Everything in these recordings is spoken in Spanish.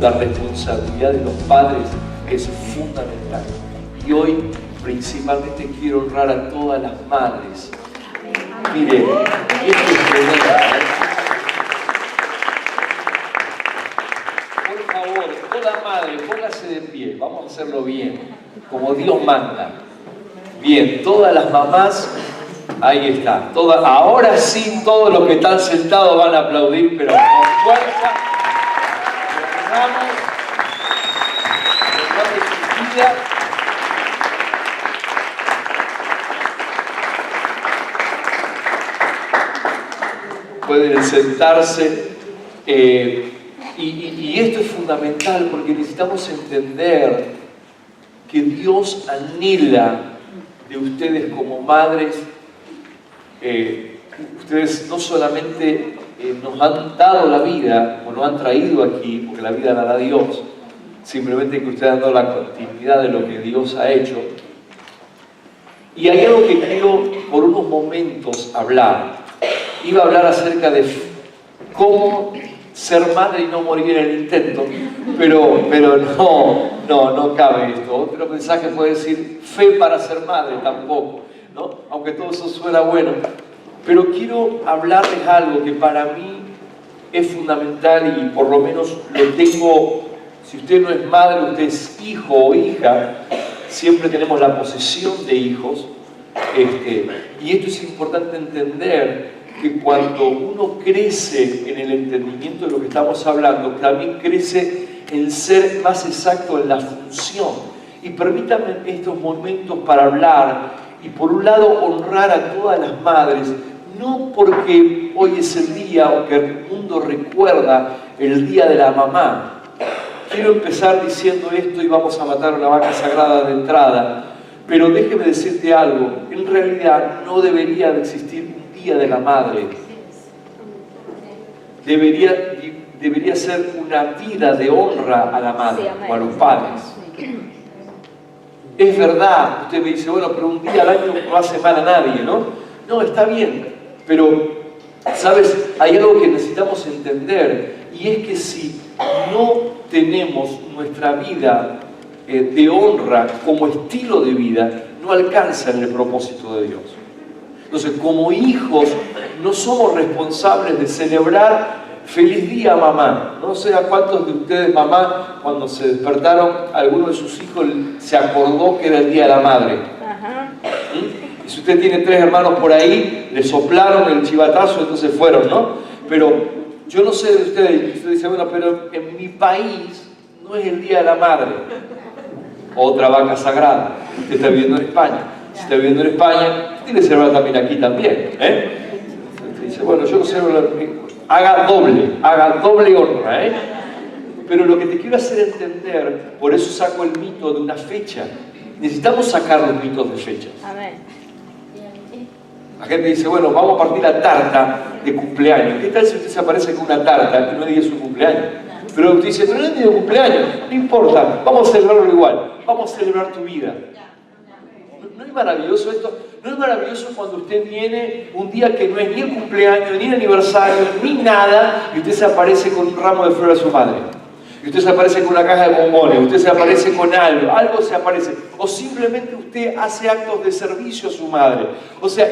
la responsabilidad de los padres es fundamental. Y hoy principalmente quiero honrar a todas las madres. Mire, esto es tremendo. Por favor, toda madre, póngase de pie. Vamos a hacerlo bien, como Dios manda. Bien, todas las mamás, ahí está. Ahora sí, todos los que están sentados van a aplaudir, pero con fuerza. Honramos su vida. Pueden sentarse. Y esto es fundamental porque necesitamos entender que Dios anhela de ustedes como madres. Ustedes no solamente nos han dado la vida o nos han traído aquí, porque la vida la da Dios, simplemente que ustedes han dado la continuidad de lo que Dios ha hecho. Y hay algo que quiero por unos momentos hablar. Iba a hablar acerca de cómo ser madre y no morir en el intento, pero no cabe esto. Otro mensaje puede decir fe para ser madre, tampoco, ¿no? Aunque todo eso suena bueno. Pero quiero hablarles algo que para mí es fundamental y por lo menos lo tengo. Si usted no es madre, usted es hijo o hija, siempre tenemos la posesión de hijos. Y esto es importante entender, que cuando uno crece en el entendimiento de lo que estamos hablando, también crece en ser más exacto en la función. Y permítanme estos momentos para hablar y por un lado honrar a todas las madres, no porque hoy es el día o que el mundo recuerda el día de la mamá. Quiero empezar diciendo esto y vamos a matar una vaca sagrada de entrada, pero déjeme decirte algo, en realidad no debería de existir Día de la Madre. Debería ser una vida de honra a la madre o a los padres. Es verdad, usted me dice, bueno, pero un día al año no hace mal a nadie, ¿no? No, está bien, pero, ¿sabes? Hay algo que necesitamos entender, y es que si no tenemos nuestra vida de honra como estilo de vida, no alcanza el propósito de Dios. Entonces, como hijos, no somos responsables de celebrar feliz día mamá. No sé a cuántos de ustedes, mamá, cuando se despertaron, alguno de sus hijos se acordó que era el día de la madre. Y si usted tiene 3 hermanos por ahí, le soplaron el chivatazo, entonces fueron, ¿no? Pero yo no sé de ustedes, usted dice, bueno, pero en mi país no es el día de la madre. Otra vaca sagrada. Usted está viviendo en España. Si está viviendo en España, tiene que celebrar también aquí también. Usted dice, bueno, yo no celebro, haga doble honra. Pero lo que te quiero hacer entender, por eso saco el mito de una fecha. Necesitamos sacar los mitos de fechas. Amén. La gente dice, bueno, vamos a partir la tarta de cumpleaños. ¿Qué tal si usted se aparece con una tarta y no diga su cumpleaños? Pero usted dice, pero no es ni de cumpleaños, no importa, vamos a celebrarlo igual, vamos a celebrar tu vida. ¿No es maravilloso esto? ¿No es maravilloso cuando usted viene un día que no es ni el cumpleaños, ni el aniversario, ni nada, y usted se aparece con un ramo de flores a su madre? Y usted se aparece con una caja de bombones, usted se aparece con algo se aparece. O simplemente usted hace actos de servicio a su madre. O sea,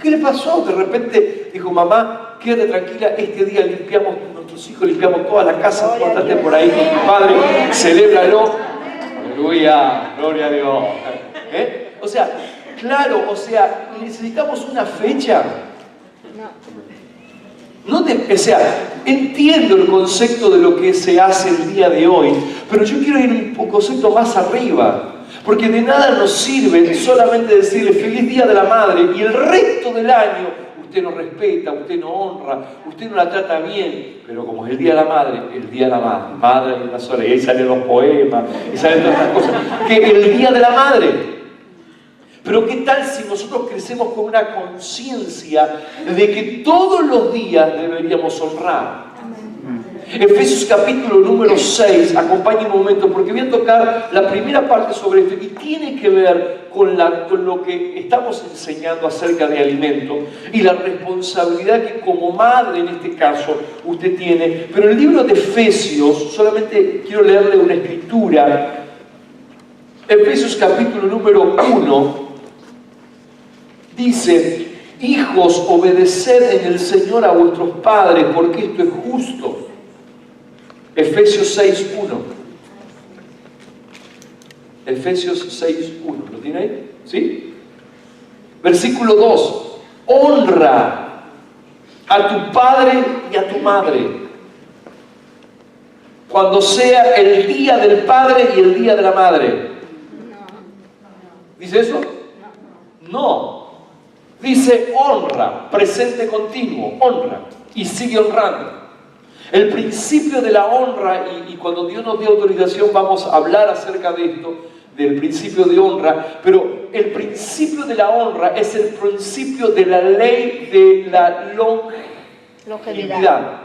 ¿qué le pasó? De repente dijo, mamá, quédate tranquila, este día limpiamos, nuestros hijos limpiamos toda la casa, pórtate por ahí con tu padre, celébralo. Aleluya, gloria a Dios. O sea, claro, necesitamos una fecha. O sea, entiendo el concepto de lo que se hace el día de hoy, pero yo quiero ir un concepto más arriba, porque de nada nos sirve solamente decirle feliz día de la madre y el resto del año usted no respeta, usted no honra, usted no la trata bien, pero como es el día de la madre, madre de una sola, y ahí salen los poemas, y salen todas estas cosas, que el día de la madre. Pero ¿qué tal si nosotros crecemos con una conciencia de que todos los días deberíamos honrar? Efesios capítulo número 6, acompáñenme un momento porque voy a tocar la primera parte sobre esto y tiene que ver con lo que estamos enseñando acerca de alimento y la responsabilidad que como madre en este caso usted tiene. Pero el libro de Efesios, solamente quiero leerle una escritura, Efesios capítulo número 1, dice: hijos, obedeced en el Señor a vuestros padres, porque esto es justo. Efesios 6.1. Efesios 6.1. ¿Lo tiene ahí? ¿Sí? Versículo 2. Honra a tu padre y a tu madre, cuando sea el día del padre y el día de la madre. ¿Dice eso? No. Dice honra, presente continuo, honra, y sigue honrando. El principio de la honra, y cuando Dios nos dé autorización vamos a hablar acerca de esto, del principio de honra, pero el principio de la honra es el principio de la ley de la longevidad.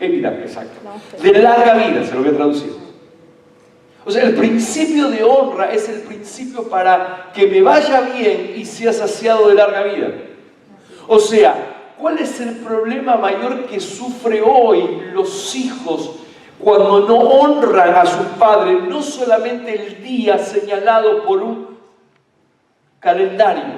Exacto. De larga vida, se lo voy a traducir. O sea, el principio de honra es el principio para que me vaya bien y sea saciado de larga vida. O sea, ¿cuál es el problema mayor que sufre hoy los hijos cuando no honran a sus padres? No solamente el día señalado por un calendario.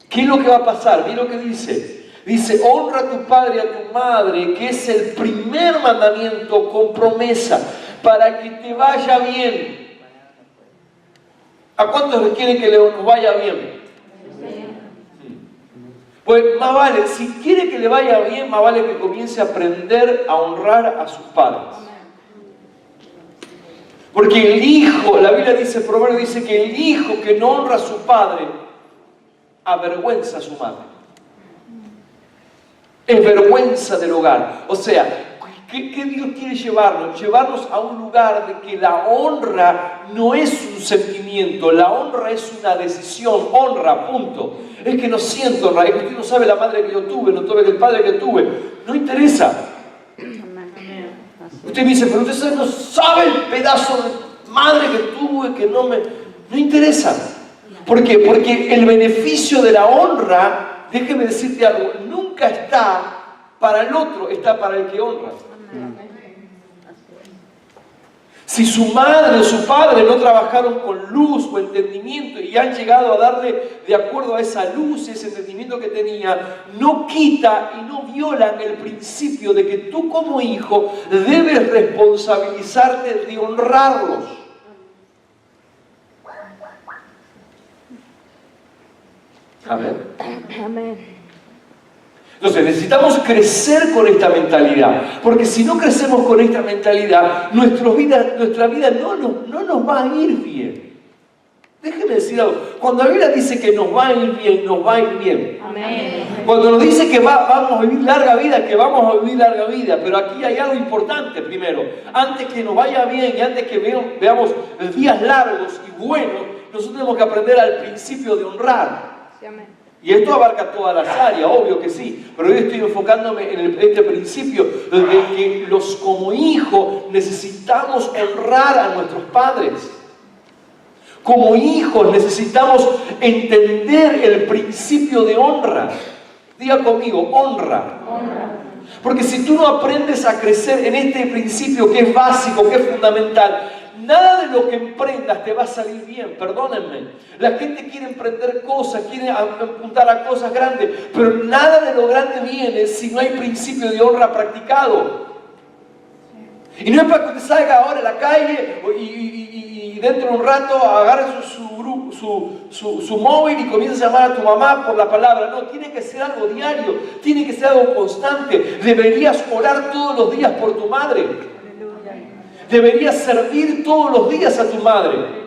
¿Qué es lo que va a pasar? Mira lo que dice. Dice, honra a tu padre y a tu madre, que es el primer mandamiento con promesa, para que te vaya bien. ¿A cuántos quieren que nos vaya bien? Pues más vale, si quiere que le vaya bien, más vale que comience a aprender a honrar a sus padres. Porque el hijo, la Biblia dice, Proverbio dice que el hijo que no honra a su padre, avergüenza a su madre. Es vergüenza del hogar. O sea, ¿qué Dios quiere llevarnos? Llevarnos a un lugar de que la honra no es un sentimiento, la honra es una decisión. Honra, punto. Es que no siento honra, es que usted no sabe la madre que yo tuve, no sabe el padre que tuve. No interesa. Usted me dice, pero usted no sabe el pedazo de madre que tuve, que no interesa. ¿Por qué? Porque el beneficio de la honra, déjeme decirte algo, nunca está para el otro, está para el que honra. Si su madre o su padre no trabajaron con luz o entendimiento y han llegado a darle de acuerdo a esa luz y ese entendimiento que tenía, no quita y no violan el principio de que tú como hijo debes responsabilizarte de honrarlos. Amén. Entonces necesitamos crecer con esta mentalidad, porque si no crecemos con esta mentalidad, nuestra vida no nos va a ir bien. Déjeme decir algo, cuando la Biblia dice que nos va a ir bien, nos va a ir bien. Amén. Cuando nos dice que vamos a vivir larga vida, que vamos a vivir larga vida, pero aquí hay algo importante primero. Antes que nos vaya bien y antes que veamos días largos y buenos, nosotros tenemos que aprender al principio de honrar. Sí, amén. Y esto abarca todas las áreas, obvio que sí, pero yo estoy enfocándome en este principio de que como hijos necesitamos honrar a nuestros padres. Como hijos necesitamos entender el principio de honra. Diga conmigo, honra. Porque si tú no aprendes a crecer en este principio que es básico, que es fundamental, nada de lo que emprendas te va a salir bien, perdónenme. La gente quiere emprender cosas, quiere apuntar a cosas grandes, pero nada de lo grande viene si no hay principio de honra practicado. Y no es para que usted salga ahora a la calle y dentro de un rato agarre su móvil y comience a llamar a tu mamá por la palabra. No, tiene que ser algo diario, tiene que ser algo constante. Deberías orar todos los días por tu madre. Deberías servir todos los días a tu madre.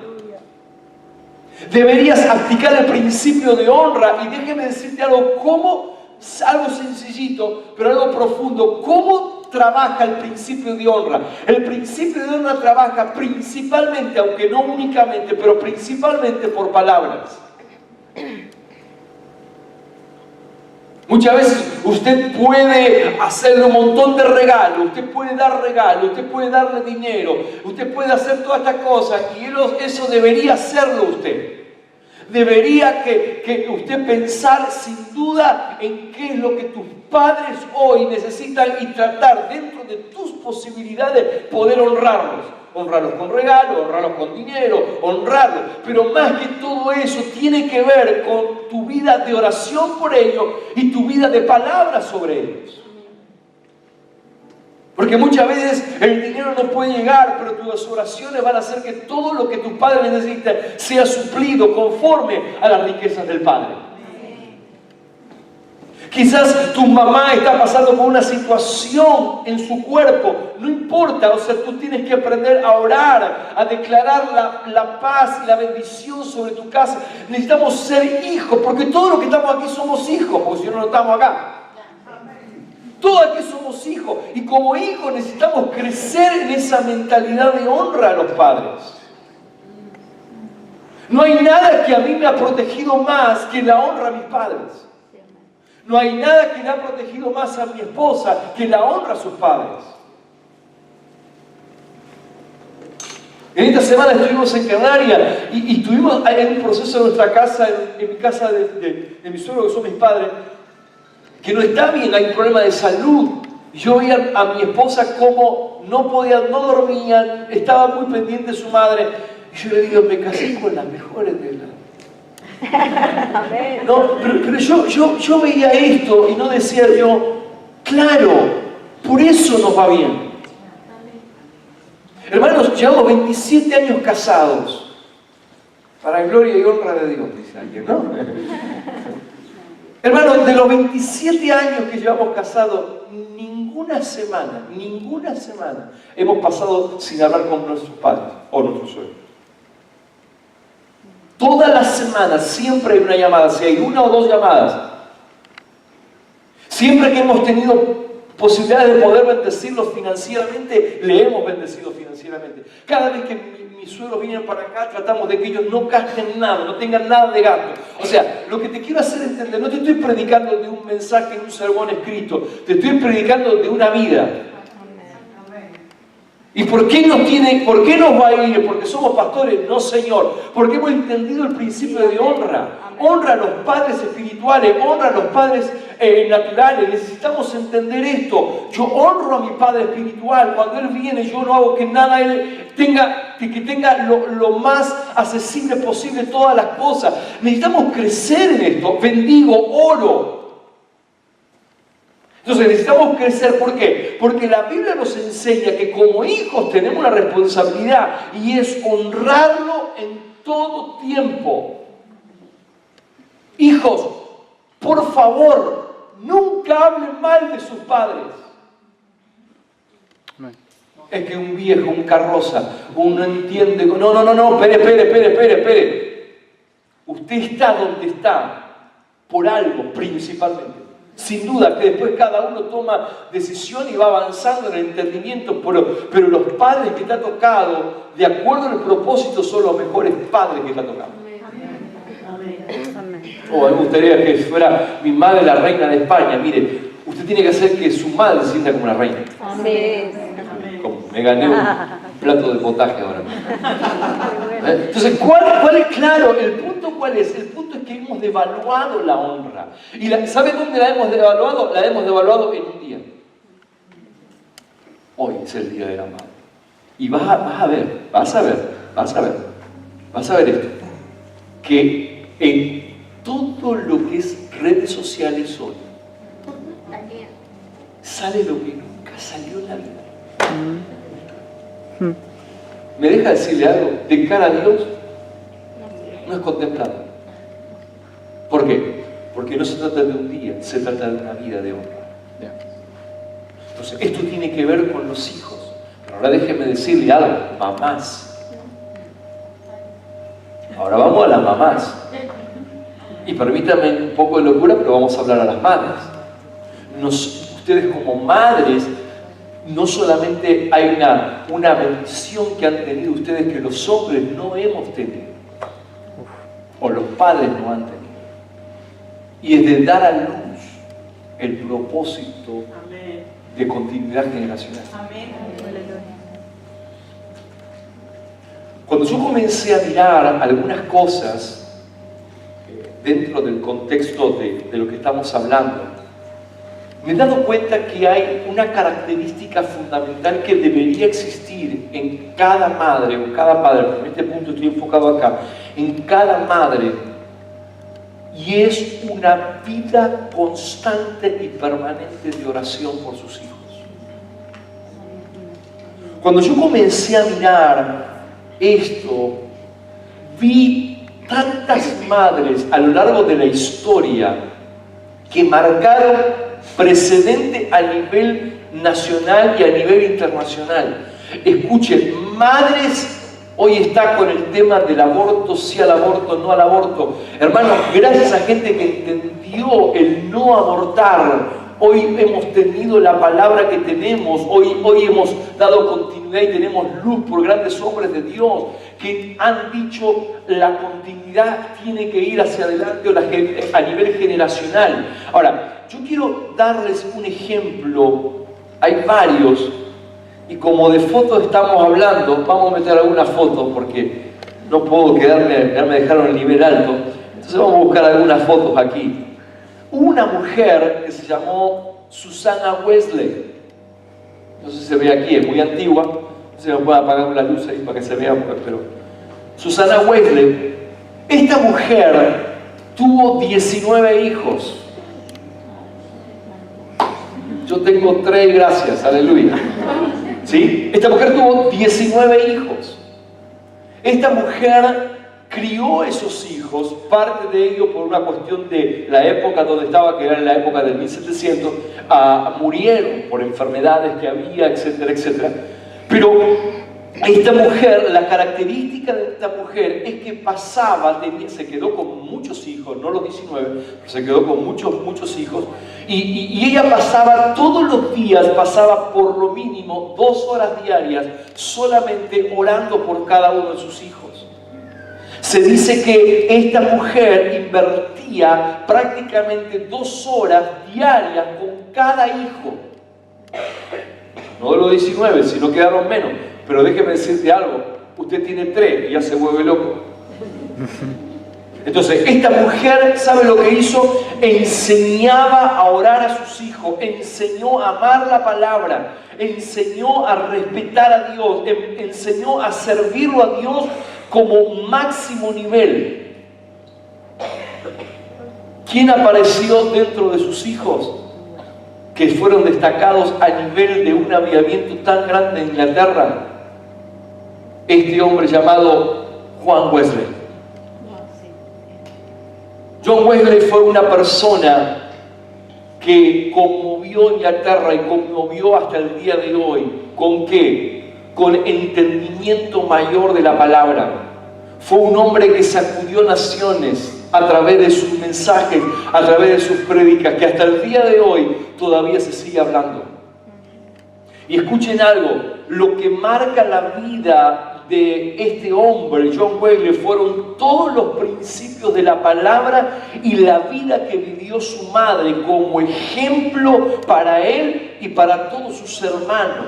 Deberías aplicar el principio de honra. Y déjeme decirte algo sencillito, pero algo profundo. ¿Cómo trabaja el principio de honra? El principio de honra trabaja principalmente, aunque no únicamente, pero principalmente por palabras. Muchas veces usted puede hacerle un montón de regalos, usted puede dar regalos, usted puede darle dinero, usted puede hacer todas estas cosas y eso debería hacerlo usted. Debería que usted pensar sin duda en qué es lo que tus padres hoy necesitan y tratar dentro de tus posibilidades poder honrarlos. Honrarlos con regalos, honrarlos con dinero, honrarlos. Pero más que todo eso tiene que ver con tu vida de oración por ellos y tu vida de palabras sobre ellos. Porque muchas veces el dinero no puede llegar, pero tus oraciones van a hacer que todo lo que tu Padre necesita sea suplido conforme a las riquezas del Padre. Quizás tu mamá está pasando por una situación en su cuerpo, no importa, o sea, tú tienes que aprender a orar, a declarar la paz y la bendición sobre tu casa. Necesitamos ser hijos, porque todos los que estamos aquí somos hijos, porque si no, no estamos acá. Todos aquí somos hijos y como hijos necesitamos crecer en esa mentalidad de honra a los padres. No hay nada que a mí me ha protegido más que la honra a mis padres. No hay nada que le ha protegido más a mi esposa que la honra a sus padres. En esta semana estuvimos en Canarias y tuvimos en un proceso en nuestra casa, en mi casa de mi suegro, que son mis padres, que no está bien, hay un problema de salud. Yo veía a mi esposa como no dormía, estaba muy pendiente de su madre. Y yo le digo, me casé con las mejores de la... No, pero yo veía esto y no decía yo, claro, por eso nos va bien. Hermanos, llevamos 27 años casados, para gloria y honra de Dios, dice alguien, ¿no? Hermanos, de los 27 años que llevamos casados, ninguna semana hemos pasado sin hablar con nuestros padres o nuestros suegros. Todas las semanas siempre hay una llamada, si hay una o dos llamadas. Siempre que hemos tenido posibilidades de poder bendecirlos financieramente, le hemos bendecido financieramente. Cada vez que mis suegros vienen para acá, tratamos de que ellos no gasten nada, no tengan nada de gasto. O sea, lo que te quiero hacer entender, no te estoy predicando de un mensaje en un sermón escrito, te estoy predicando de una vida. ¿Y por qué nos va a ir? ¿Porque somos pastores? No, Señor. Porque hemos entendido el principio de honra. Honra a los padres espirituales, honra a los padres naturales. Necesitamos entender esto. Yo honro a mi padre espiritual. Cuando Él viene, yo no hago que nada Él tenga, que tenga lo más accesible posible todas las cosas. Necesitamos crecer en esto. Bendigo, oro. Entonces necesitamos crecer, ¿por qué? Porque la Biblia nos enseña que como hijos tenemos una responsabilidad y es honrarlo en todo tiempo. Hijos, por favor, nunca hablen mal de sus padres. Es que un viejo, un carroza, uno entiende, no, espere. Usted está donde está por algo principalmente. Sin duda que después cada uno toma decisión y va avanzando en el entendimiento, pero los padres que te ha tocado, de acuerdo al propósito, son los mejores padres que te ha tocado. Oh, a mí me gustaría que fuera mi madre la reina de España. Mire, usted tiene que hacer que su madre se sienta como una reina. Como me gané un plato de potaje ahora. Entonces, ¿cuál es claro? ¿El punto cuál es? El punto es que hemos devaluado la honra. ¿Y sabe dónde la hemos devaluado? La hemos devaluado en un día. Hoy es el Día de la Madre. Y vas a ver esto. Que en todo lo que es redes sociales hoy, sale lo que nunca salió en la vida. ¿Me deja decirle algo? De cara a Dios, no es contemplado. ¿Por qué? Porque no se trata de un día, se trata de una vida de honra. Entonces, esto tiene que ver con los hijos. Pero ahora déjeme decirle algo, mamás. Ahora vamos a las mamás. Y permítanme un poco de locura, pero vamos a hablar a las madres. Ustedes como madres, no solamente hay una bendición que han tenido ustedes que los hombres no hemos tenido, o los padres no han tenido, y es de dar a luz el propósito de continuidad generacional. Cuando yo comencé a mirar algunas cosas dentro del contexto de lo que estamos hablando, me he dado cuenta que hay una característica fundamental que debería existir en cada madre o cada padre, en este punto estoy enfocado acá, en cada madre, y es una vida constante y permanente de oración por sus hijos. Cuando yo comencé a mirar esto, vi tantas madres a lo largo de la historia que marcaron precedente a nivel nacional y a nivel internacional. Escuchen, madres, hoy está con el tema del aborto, sí al aborto, no al aborto. Hermanos, gracias a gente que entendió el no abortar, hoy hemos tenido la palabra que tenemos, hoy hemos dado continuidad y tenemos luz por grandes hombres de Dios que han dicho la continuidad tiene que ir hacia adelante a nivel generacional. Ahora, yo quiero darles un ejemplo, hay varios, y como de fotos estamos hablando, vamos a meter algunas fotos porque no puedo quedarme, ya me dejaron el nivel alto, entonces vamos a buscar algunas fotos aquí. Hubo una mujer que se llamó Susana Wesley, no sé si se ve aquí, es muy antigua, no sé si me pueden apagar la luz ahí para que se vea, pero Susana Wesley, esta mujer tuvo 19 hijos. Yo tengo 3, gracias, aleluya. ¿Sí? Esta mujer tuvo 19 hijos. Esta mujer crió esos hijos, parte de ello por una cuestión de la época donde estaba, que era en la época del 1700, murieron por enfermedades que había, etcétera, etcétera. Pero esta mujer, la característica de esta mujer es que se quedó con muchos hijos, no los 19, pero se quedó con muchos hijos, y ella pasaba todos los días, pasaba por lo mínimo 2 horas diarias solamente orando por cada uno de sus hijos. Se dice que esta mujer invertía prácticamente 2 horas diarias con cada hijo. No de los 19, si no quedaron menos. Pero déjeme decirte algo, usted tiene 3 y ya se vuelve loco. Entonces, esta mujer, ¿sabe lo que hizo? Enseñaba a orar a sus hijos, enseñó a amar la palabra, enseñó a respetar a Dios, enseñó a servirlo a Dios como máximo nivel. ¿Quién apareció dentro de sus hijos que fueron destacados a nivel de un avivamiento tan grande en Inglaterra? Este hombre llamado Juan Wesley. John Wesley fue una persona que conmovió Inglaterra y conmovió hasta el día de hoy. ¿Con qué? Con entendimiento mayor de la palabra. Fue un hombre que sacudió naciones a través de sus mensajes, a través de sus prédicas, que hasta el día de hoy todavía se sigue hablando. Y escuchen algo, lo que marca la vida de este hombre, John Wesley, fueron todos los principios de la palabra y la vida que vivió su madre como ejemplo para él y para todos sus hermanos.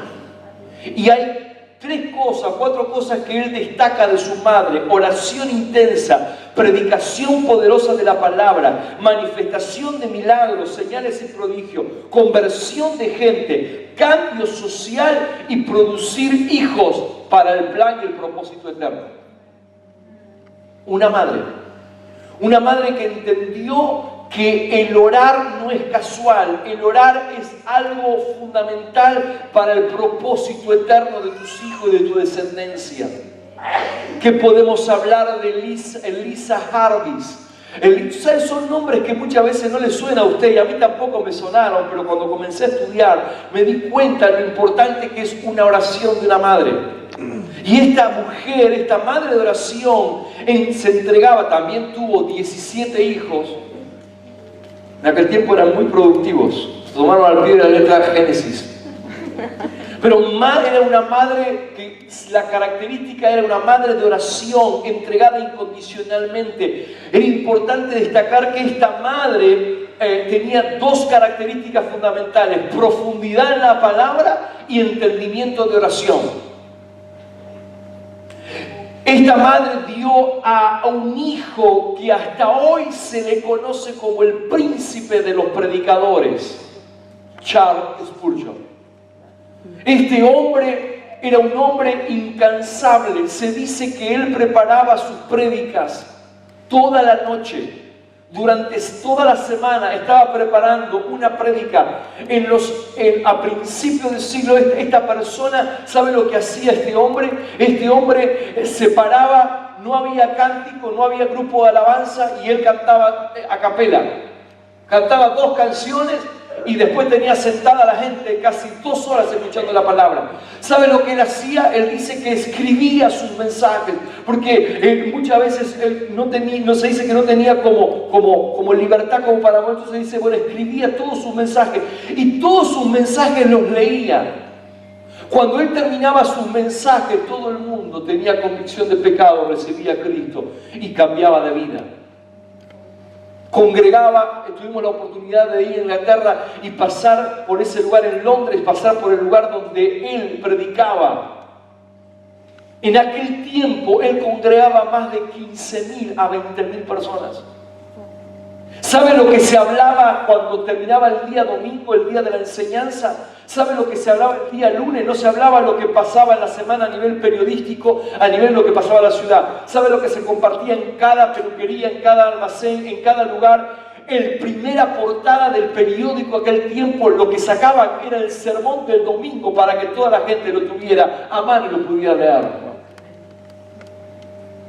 Y hay 4 cosas que él destaca de su madre: oración intensa, predicación poderosa de la palabra, manifestación de milagros, señales y prodigios, conversión de gente, cambio social y producir hijos para el plan y el propósito eterno. Una madre que entendió que el orar no es casual, el orar es algo fundamental para el propósito eterno de tus hijos y de tu descendencia. Que podemos hablar de Elisa Jarvis. Son nombres que muchas veces no le suena a usted y a mí tampoco me sonaron, pero cuando comencé a estudiar me di cuenta de lo importante que es una oración de una madre. Y esta mujer, esta madre de oración, se entregaba, también tuvo 17 hijos. En aquel tiempo eran muy productivos, tomaron al pie de la letra Génesis. Pero era una madre que la característica era una madre de oración, entregada incondicionalmente. Era importante destacar que esta madre tenía dos características fundamentales: profundidad en la palabra y entendimiento de oración. Esta madre dio a un hijo que hasta hoy se le conoce como el príncipe de los predicadores, Charles Spurgeon. Este hombre era un hombre incansable. Se dice que él preparaba sus prédicas toda la noche. Durante toda la semana estaba preparando una prédica. A principios del siglo, esta persona, ¿sabe lo que hacía este hombre? Este hombre se paraba, no había cántico, no había grupo de alabanza, y él cantaba a capela. Cantaba 2 canciones y después tenía sentada a la gente casi 2 horas escuchando la palabra. ¿Sabe lo que él hacía? Él dice que escribía sus mensajes, porque muchas veces él no se dice que no tenía como libertad como para nosotros. Se dice, bueno, escribía todos sus mensajes y todos sus mensajes los leía. Cuando él terminaba sus mensajes, todo el mundo tenía convicción de pecado, recibía a Cristo y cambiaba de vida. Congregaba, tuvimos la oportunidad de ir a Inglaterra y pasar por ese lugar en Londres, pasar por el lugar donde él predicaba. En aquel tiempo él congregaba más de 15.000 a 20.000 personas. ¿Sabe lo que se hablaba cuando terminaba el día domingo, el día de la enseñanza? ¿Sabe lo que se hablaba el día lunes? No se hablaba lo que pasaba en la semana a nivel periodístico, a nivel de lo que pasaba en la ciudad. ¿Sabe lo que se compartía en cada peluquería, en cada almacén, en cada lugar? El primera portada del periódico aquel tiempo, lo que sacaban era el sermón del domingo para que toda la gente lo tuviera a mano y lo pudiera leer.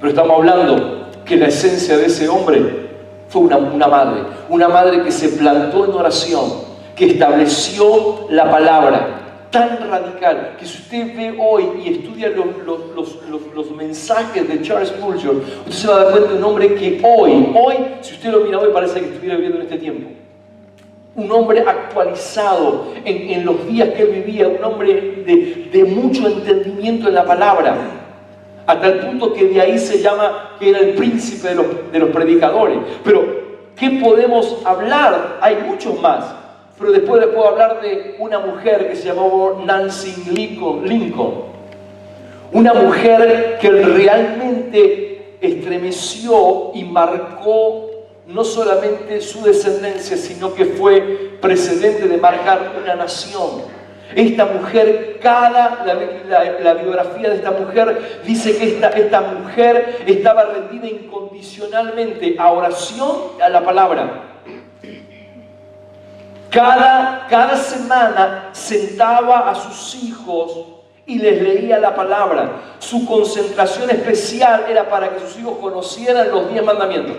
Pero estamos hablando que la esencia de ese hombre fue una madre que se plantó en oración, que estableció la palabra tan radical, que si usted ve hoy y estudia los mensajes de Charles Spurgeon, usted se va a dar cuenta de un hombre que hoy, si usted lo mira hoy, parece que estuviera viviendo en este tiempo. Un hombre actualizado en los días que él vivía, un hombre de mucho entendimiento en la palabra, a tal punto que de ahí se llama que era el príncipe de los predicadores. Pero, ¿qué podemos hablar? Hay muchos más. Pero después les puedo hablar de una mujer que se llamaba Nancy Lincoln. Una mujer que realmente estremeció y marcó no solamente su descendencia, sino que fue precedente de marcar una nación. Esta mujer, la biografía de esta mujer dice que esta mujer estaba rendida incondicionalmente a oración, a la palabra. Cada semana sentaba a sus hijos y les leía la palabra. Su concentración especial era para que sus hijos conocieran los 10 mandamientos.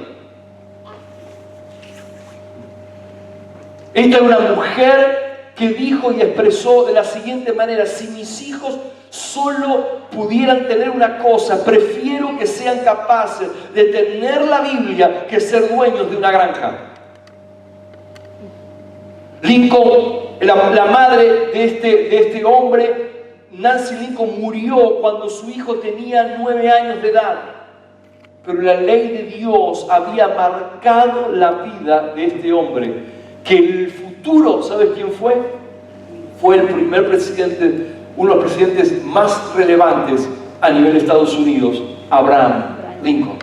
Esta era una mujer que dijo y expresó de la siguiente manera: si mis hijos solo pudieran tener una cosa, prefiero que sean capaces de tener la Biblia que ser dueños de una granja. Lincoln, la madre de este hombre, Nancy Lincoln, murió cuando su hijo tenía 9 años de edad. Pero la ley de Dios había marcado la vida de este hombre, que el futuro, ¿sabes quién fue? Fue el primer presidente, uno de los presidentes más relevantes a nivel de Estados Unidos, Abraham Lincoln.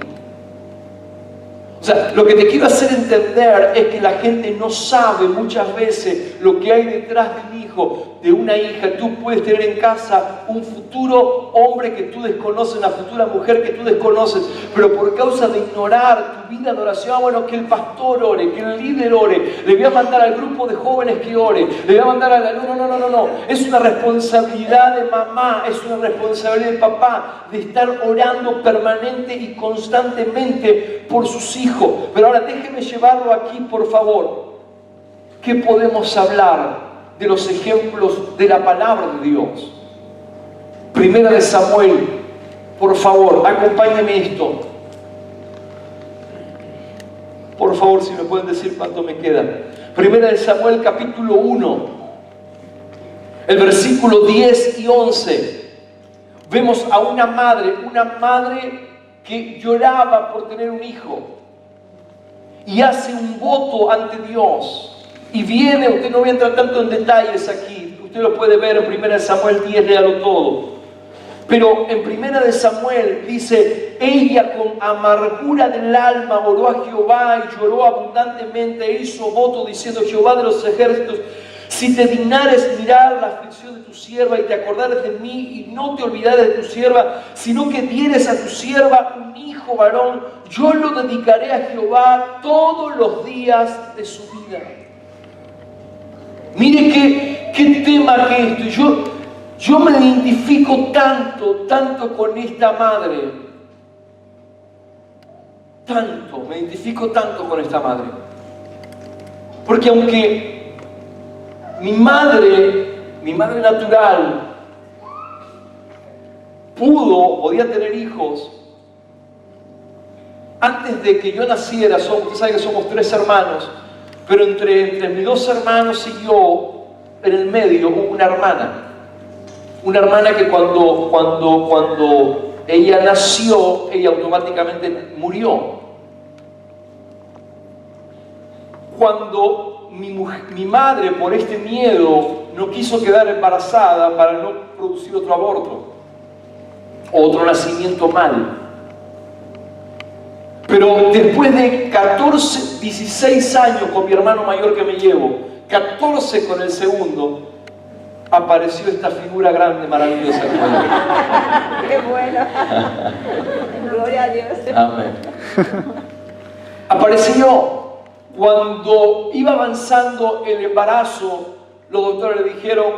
O sea, lo que te quiero hacer entender es que la gente no sabe muchas veces lo que hay detrás de un hijo, de una hija. Tú puedes tener en casa un futuro hombre que tú desconoces, una futura mujer que tú desconoces, pero por causa de ignorar tu vida de oración, bueno, que el pastor ore, que el líder ore, le voy a mandar al grupo de jóvenes que ore, le voy a mandar a la... No. Es una responsabilidad de mamá, es una responsabilidad de papá, de estar orando permanente y constantemente por sus hijos. Pero ahora déjeme llevarlo aquí, por favor. ¿Qué podemos hablar de los ejemplos de la palabra de Dios? Primera de Samuel, por favor, acompáñame esto. Por favor, si me pueden decir cuánto me queda. Primera de Samuel, capítulo 1, el versículo 10 y 11. Vemos a una madre que lloraba por tener un hijo. y hace un voto ante Dios. Y viene, usted no voy a entrar tanto en detalles aquí, usted lo puede ver en 1 Samuel 10, léalo todo. Pero en 1 Samuel dice, ella con amargura del alma oró a Jehová y lloró abundantemente e hizo voto diciendo, Jehová de los ejércitos, si te dignares mirar la aflicción de tu sierva y te acordares de mí y no te olvidares de tu sierva, sino que dieres a tu sierva un hijo varón, yo lo dedicaré a Jehová todos los días de su vida. Mire qué tema que esto. Y yo me identifico tanto con esta madre. Me identifico tanto con esta madre. Porque aunque mi madre natural, podía tener hijos, antes de que yo naciera, usted sabe que somos 3 hermanos, pero entre mis 2 hermanos y yo, en el medio, hubo una hermana. Una hermana que cuando ella nació, ella automáticamente murió. Cuando mi madre, por este miedo, no quiso quedar embarazada para no producir otro aborto, o otro nacimiento mal. Pero después de 16 años con mi hermano mayor que me llevo, 14 con el segundo, apareció esta figura grande, maravillosa. ¡Qué bueno! Gloria a Dios. Amén. Apareció cuando iba avanzando el embarazo. Los doctores le dijeron,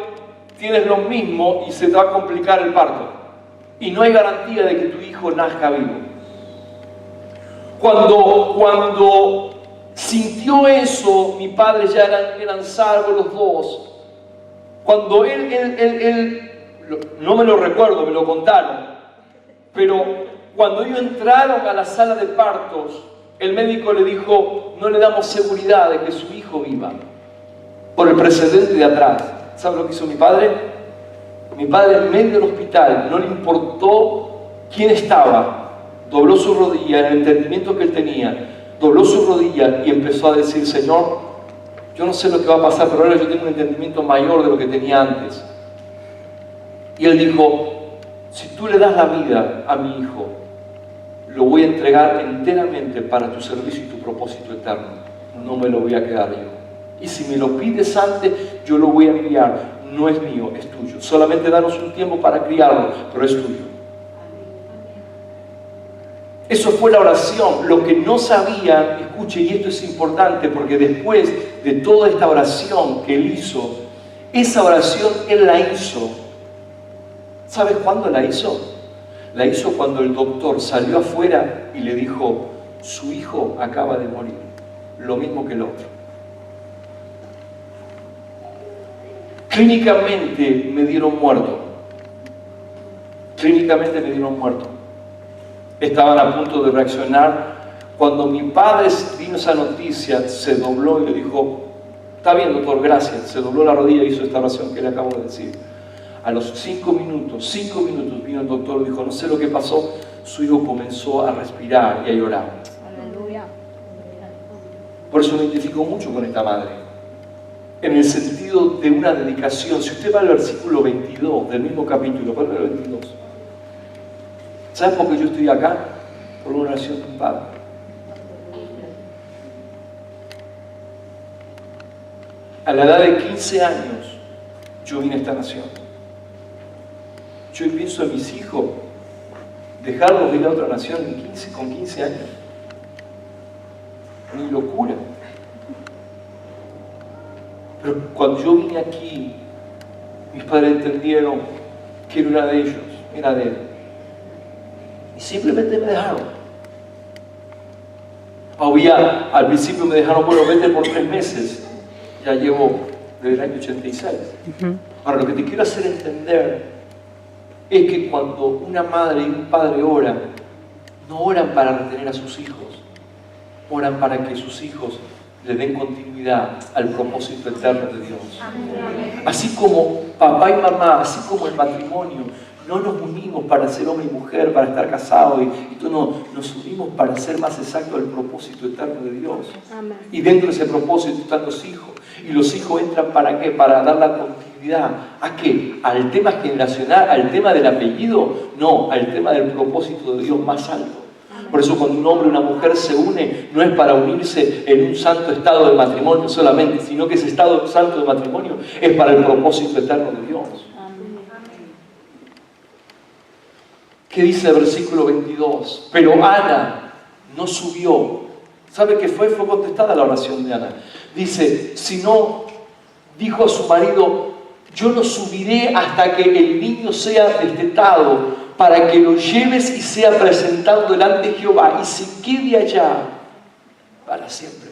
tienes lo mismo y se te va a complicar el parto. Y no hay garantía de que tu hijo nazca vivo. Cuando sintió eso, mi padre ya eran salvos los dos. Cuando él, no me lo recuerdo, me lo contaron, pero cuando ellos entraron a la sala de partos, el médico le dijo, no le damos seguridad de que su hijo viva, por el precedente de atrás. ¿Sabe lo que hizo mi padre? Mi padre en medio del hospital, no le importó quién estaba, dobló su rodilla, en el entendimiento que él tenía, dobló su rodilla y empezó a decir, Señor, yo no sé lo que va a pasar, pero ahora yo tengo un entendimiento mayor de lo que tenía antes. Y él dijo, si tú le das la vida a mi hijo, lo voy a entregar enteramente para tu servicio y tu propósito eterno. No me lo voy a quedar yo. Y si me lo pides antes, yo lo voy a enviar. No es mío, es tuyo. Solamente danos un tiempo para criarlo, pero es tuyo. Eso fue la oración. Lo que no sabían, escuche, y esto es importante porque después de toda esta oración que él hizo, esa oración él la hizo. ¿Sabes cuándo la hizo? La hizo cuando el doctor salió afuera y le dijo, su hijo acaba de morir, lo mismo que el otro. Clínicamente me dieron muerto. Clínicamente me dieron muerto. Estaban a punto de reaccionar. Cuando mi padre vino esa noticia, se dobló y le dijo, está bien, doctor, gracias. Se dobló la rodilla y hizo esta oración que le acabo de decir. A los 5 minutos vino el doctor y dijo, no sé lo que pasó, su hijo comenzó a respirar y a llorar. Aleluya. Por eso me identifico mucho con esta madre, en el sentido de una dedicación. Si usted va al versículo 22 del mismo capítulo, ¿cuál es el 22? ¿Sabes por qué yo estoy acá? Por una oración de un padre. A la edad de 15 años, yo vine a esta nación. Yo pienso en mis hijos, dejarlos ir a otra nación con 15 años. Mi locura. Pero cuando yo vine aquí, mis padres entendieron que no era de ellos, era de él. Y simplemente me dejaron. Al principio me dejaron, bueno, vete por 3 meses. Ya llevo desde el año 86. Ahora, lo que te quiero hacer entender es que cuando una madre y un padre oran, no oran para retener a sus hijos, oran para que sus hijos le den continuidad al propósito eterno de Dios. Así como papá y mamá, así como el matrimonio, No nos unimos para ser hombre y mujer, para estar casados y tú no. Nos unimos para ser más exacto al propósito eterno de Dios. Amén. Y dentro de ese propósito están los hijos. Y los hijos entran ¿para qué? Para dar la continuidad. ¿A qué? ¿Al tema generacional? ¿Al tema del apellido? No, al tema del propósito de Dios más alto. Por eso cuando un hombre y una mujer se une, no es para unirse en un santo estado de matrimonio solamente, sino que ese estado santo de matrimonio es para el propósito eterno de Dios. ¿Qué dice el versículo 22? Pero Ana no subió. ¿Sabe qué fue? Fue contestada la oración de Ana. Dice, si no, dijo a su marido, yo no subiré hasta que el niño sea destetado, para que lo lleves y sea presentado delante de Jehová, y se quede allá para siempre.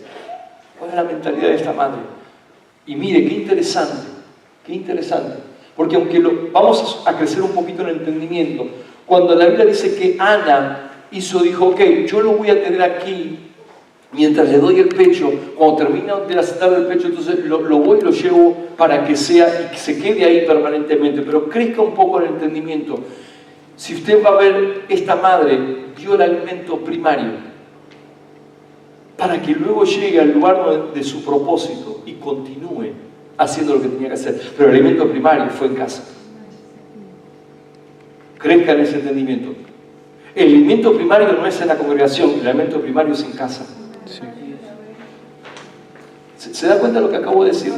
¿Cuál es la mentalidad de esta madre? Y mire, qué interesante, qué interesante. Porque aunque vamos a crecer un poquito en el entendimiento, cuando la Biblia dice que Ana dijo, ok, yo lo voy a tener aquí, mientras le doy el pecho, cuando termina de aceptar el pecho, entonces lo voy y lo llevo para que sea, y que se quede ahí permanentemente, pero crezca un poco en el entendimiento. Si usted va a ver, esta madre dio el alimento primario para que luego llegue al lugar de su propósito y continúe haciendo lo que tenía que hacer. Pero el alimento primario fue en casa. Crezca en ese entendimiento. El alimento primario no es en la congregación, el alimento primario es en casa. Sí. ¿Se da cuenta de lo que acabo de decir?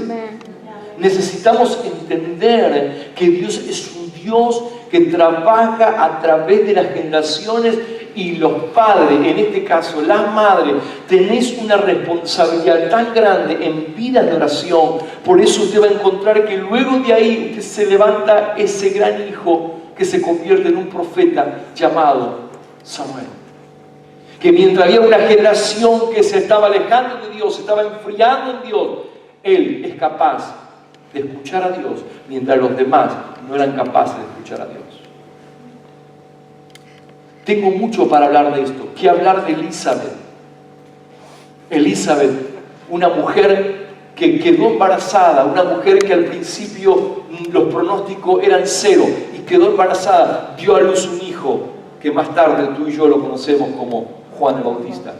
Necesitamos entender que Dios es un Dios que trabaja a través de las generaciones, y los padres, en este caso las madres, tenéis una responsabilidad tan grande en vidas de oración. Por eso usted va a encontrar que luego de ahí usted se levanta ese gran hijo que se convierte en un profeta llamado Samuel. Que mientras había una generación que se estaba alejando de Dios, se estaba enfriando en Dios, él es capaz de escuchar a Dios, mientras los demás no eran capaces de escuchar a Dios. Tengo mucho para hablar de esto. ¿Qué hablar de Elizabeth? Elizabeth, una mujer que quedó embarazada, una mujer que al principio los pronósticos eran cero, y quedó embarazada, dio a luz un hijo que más tarde tú y yo lo conocemos como Juan el Bautista.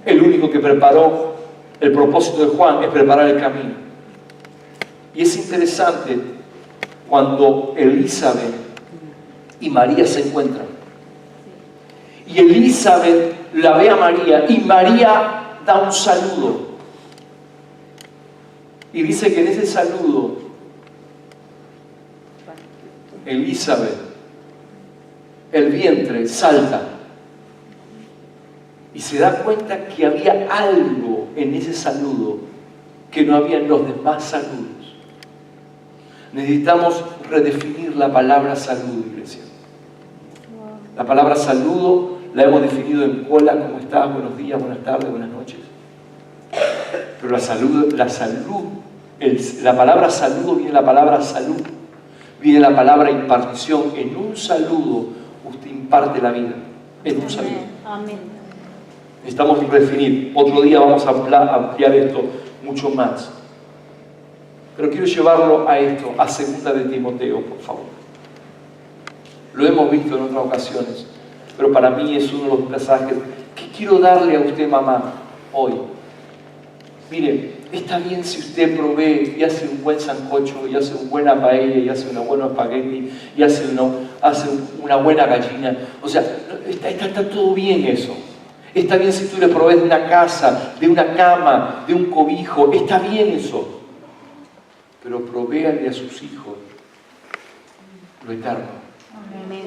El único que preparó, el propósito de Juan es preparar el camino. Y es interesante cuando Elizabeth y María se encuentran. Y Elizabeth la ve a María, y María da un saludo. Y dice que en ese saludo, Elizabeth, el vientre salta. Y se da cuenta que había algo en ese saludo que no había en los demás saludos. Necesitamos redefinir la palabra saludo, iglesia. La palabra saludo la hemos definido en hola, ¿cómo estás? Buenos días, buenas tardes, buenas noches. Pero la palabra saludo viene de la palabra salud. Viene la palabra impartición. En un saludo usted imparte la vida. En un saludo. Amén. Necesitamos redefinir. Otro día vamos a ampliar esto mucho más. Pero quiero llevarlo a esto, a 2 de Timoteo, por favor. Lo hemos visto en otras ocasiones, pero para mí es uno de los pasajes que quiero darle a usted, mamá, hoy. Mire, está bien si usted provee y hace un buen sancocho, y hace una buena paella, y hace una buena espagueti, y hace una buena gallina. O sea, está todo bien eso. Está bien si tú le provees de una casa, de una cama, de un cobijo. Está bien eso. Pero provéale a sus hijos lo eterno. Amén.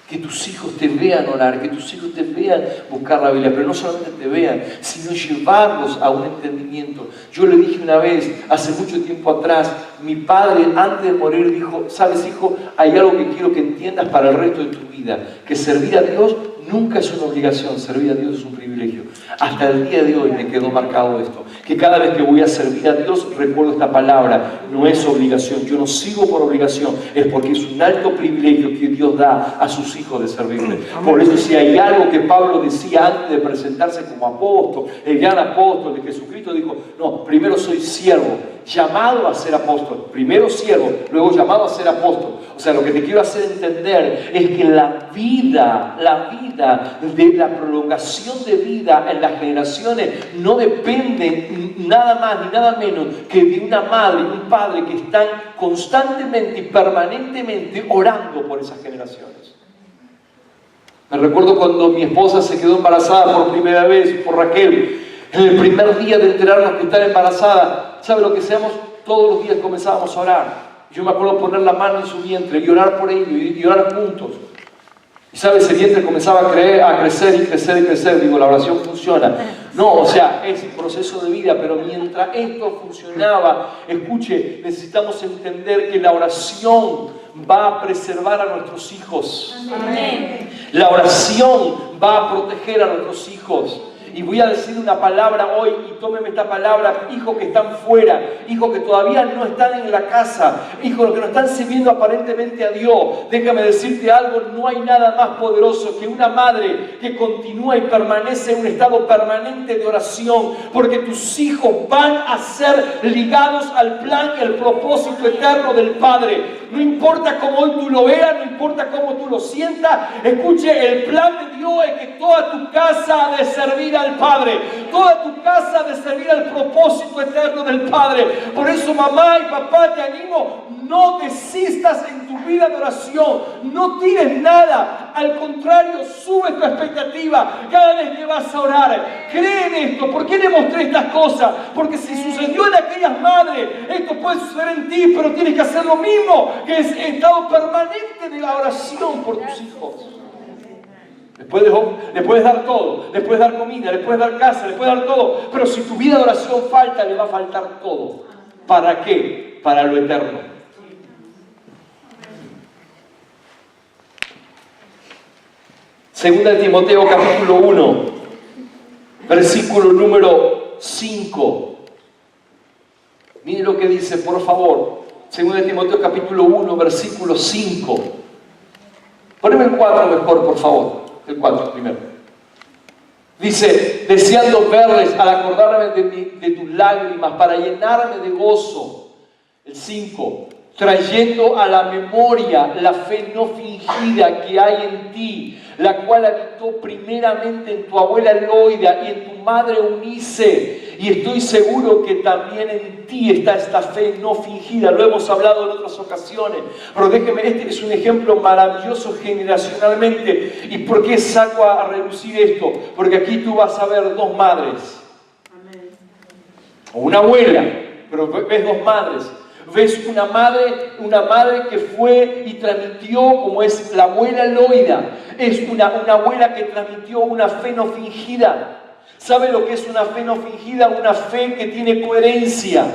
Que tus hijos te vean orar, que tus hijos te vean buscar la Biblia, pero no solamente te vean, sino llevarlos a un entendimiento. Yo le dije una vez, hace mucho tiempo atrás, mi padre antes de morir dijo, sabes hijo, hay algo que quiero que entiendas para el resto de tu vida, que servir a Dios nunca es una obligación, servir a Dios es un privilegio. Hasta el día de hoy me quedó marcado esto, que cada vez que voy a servir a Dios recuerdo esta palabra, no es obligación, yo no sigo por obligación, es porque es un alto privilegio que Dios da a sus hijos de servirle. Por eso si hay algo que Pablo decía antes de presentarse como apóstol, el gran apóstol de Jesucristo, dijo, no, primero soy siervo, llamado a ser apóstol. Primero siervo, luego llamado a ser apóstol. O sea, lo que te quiero hacer entender es que la vida de la prolongación de vida en las generaciones no depende nada más ni nada menos que de una madre y un padre que están constantemente y permanentemente orando por esas generaciones. Me recuerdo cuando mi esposa se quedó embarazada por primera vez, por Raquel. En el primer día de enterarnos que estaba embarazada, ¿sabe lo que hacíamos? Todos los días comenzábamos a orar. Yo me acuerdo poner la mano en su vientre y orar por ello y orar juntos. Y ¿sabe? Ese vientre comenzaba a crecer y crecer y crecer. Digo, la oración funciona. No, o sea, es un proceso de vida, pero mientras esto funcionaba, escuche, necesitamos entender que la oración va a preservar a nuestros hijos. Amén. La oración va a proteger a nuestros hijos. Y voy a decir una palabra hoy, y tómeme esta palabra, hijos que están fuera, hijos que todavía no están en la casa, hijos que no están sirviendo aparentemente a Dios. Déjame decirte algo, no hay nada más poderoso que una madre que continúa y permanece en un estado permanente de oración, porque tus hijos van a ser ligados al plan y al propósito eterno del Padre. No importa cómo hoy tú lo veas, no importa cómo tú lo sientas, escuche, el plan de Dios es que toda tu casa ha de servir al Padre, toda tu casa ha de servir al propósito eterno del Padre. Por eso, mamá y papá, te animo, no desistas en tu vida de oración, no tires nada, al contrario, sube tu expectativa cada vez que vas a orar. Cree en esto. ¿Por qué le mostré estas cosas? Porque si sucedió en aquellas madres, esto puede suceder en ti, pero tienes que hacer lo mismo, que es estado permanente de la oración por tus hijos. Le puedes dar todo, le puedes dar comida, le puedes dar casa, le puedes dar todo, pero si tu vida de oración falta, le va a faltar todo. ¿Para qué? Para lo eterno. Segunda de Timoteo capítulo 1, versículo número 5. Miren lo que dice, por favor. Segunda de Timoteo capítulo 1, versículo 5. Poneme el 4 mejor, por favor. El 4 primero. Dice, deseando verles al acordarme de tus lágrimas para llenarme de gozo. El 5. Trayendo a la memoria la fe no fingida que hay en ti, la cual habitó primeramente en tu abuela Loida y en tu madre Eunice. Y estoy seguro que también en ti está esta fe no fingida. Lo hemos hablado en otras ocasiones. Pero déjeme, este es un ejemplo maravilloso generacionalmente. ¿Y por qué saco a relucir esto? Porque aquí tú vas a ver dos madres. O una abuela, pero ves dos madres. Ves una madre que fue y transmitió, como es la abuela Loida, es una abuela que transmitió una fe no fingida. ¿Sabe lo que es una fe no fingida? Una fe que tiene coherencia.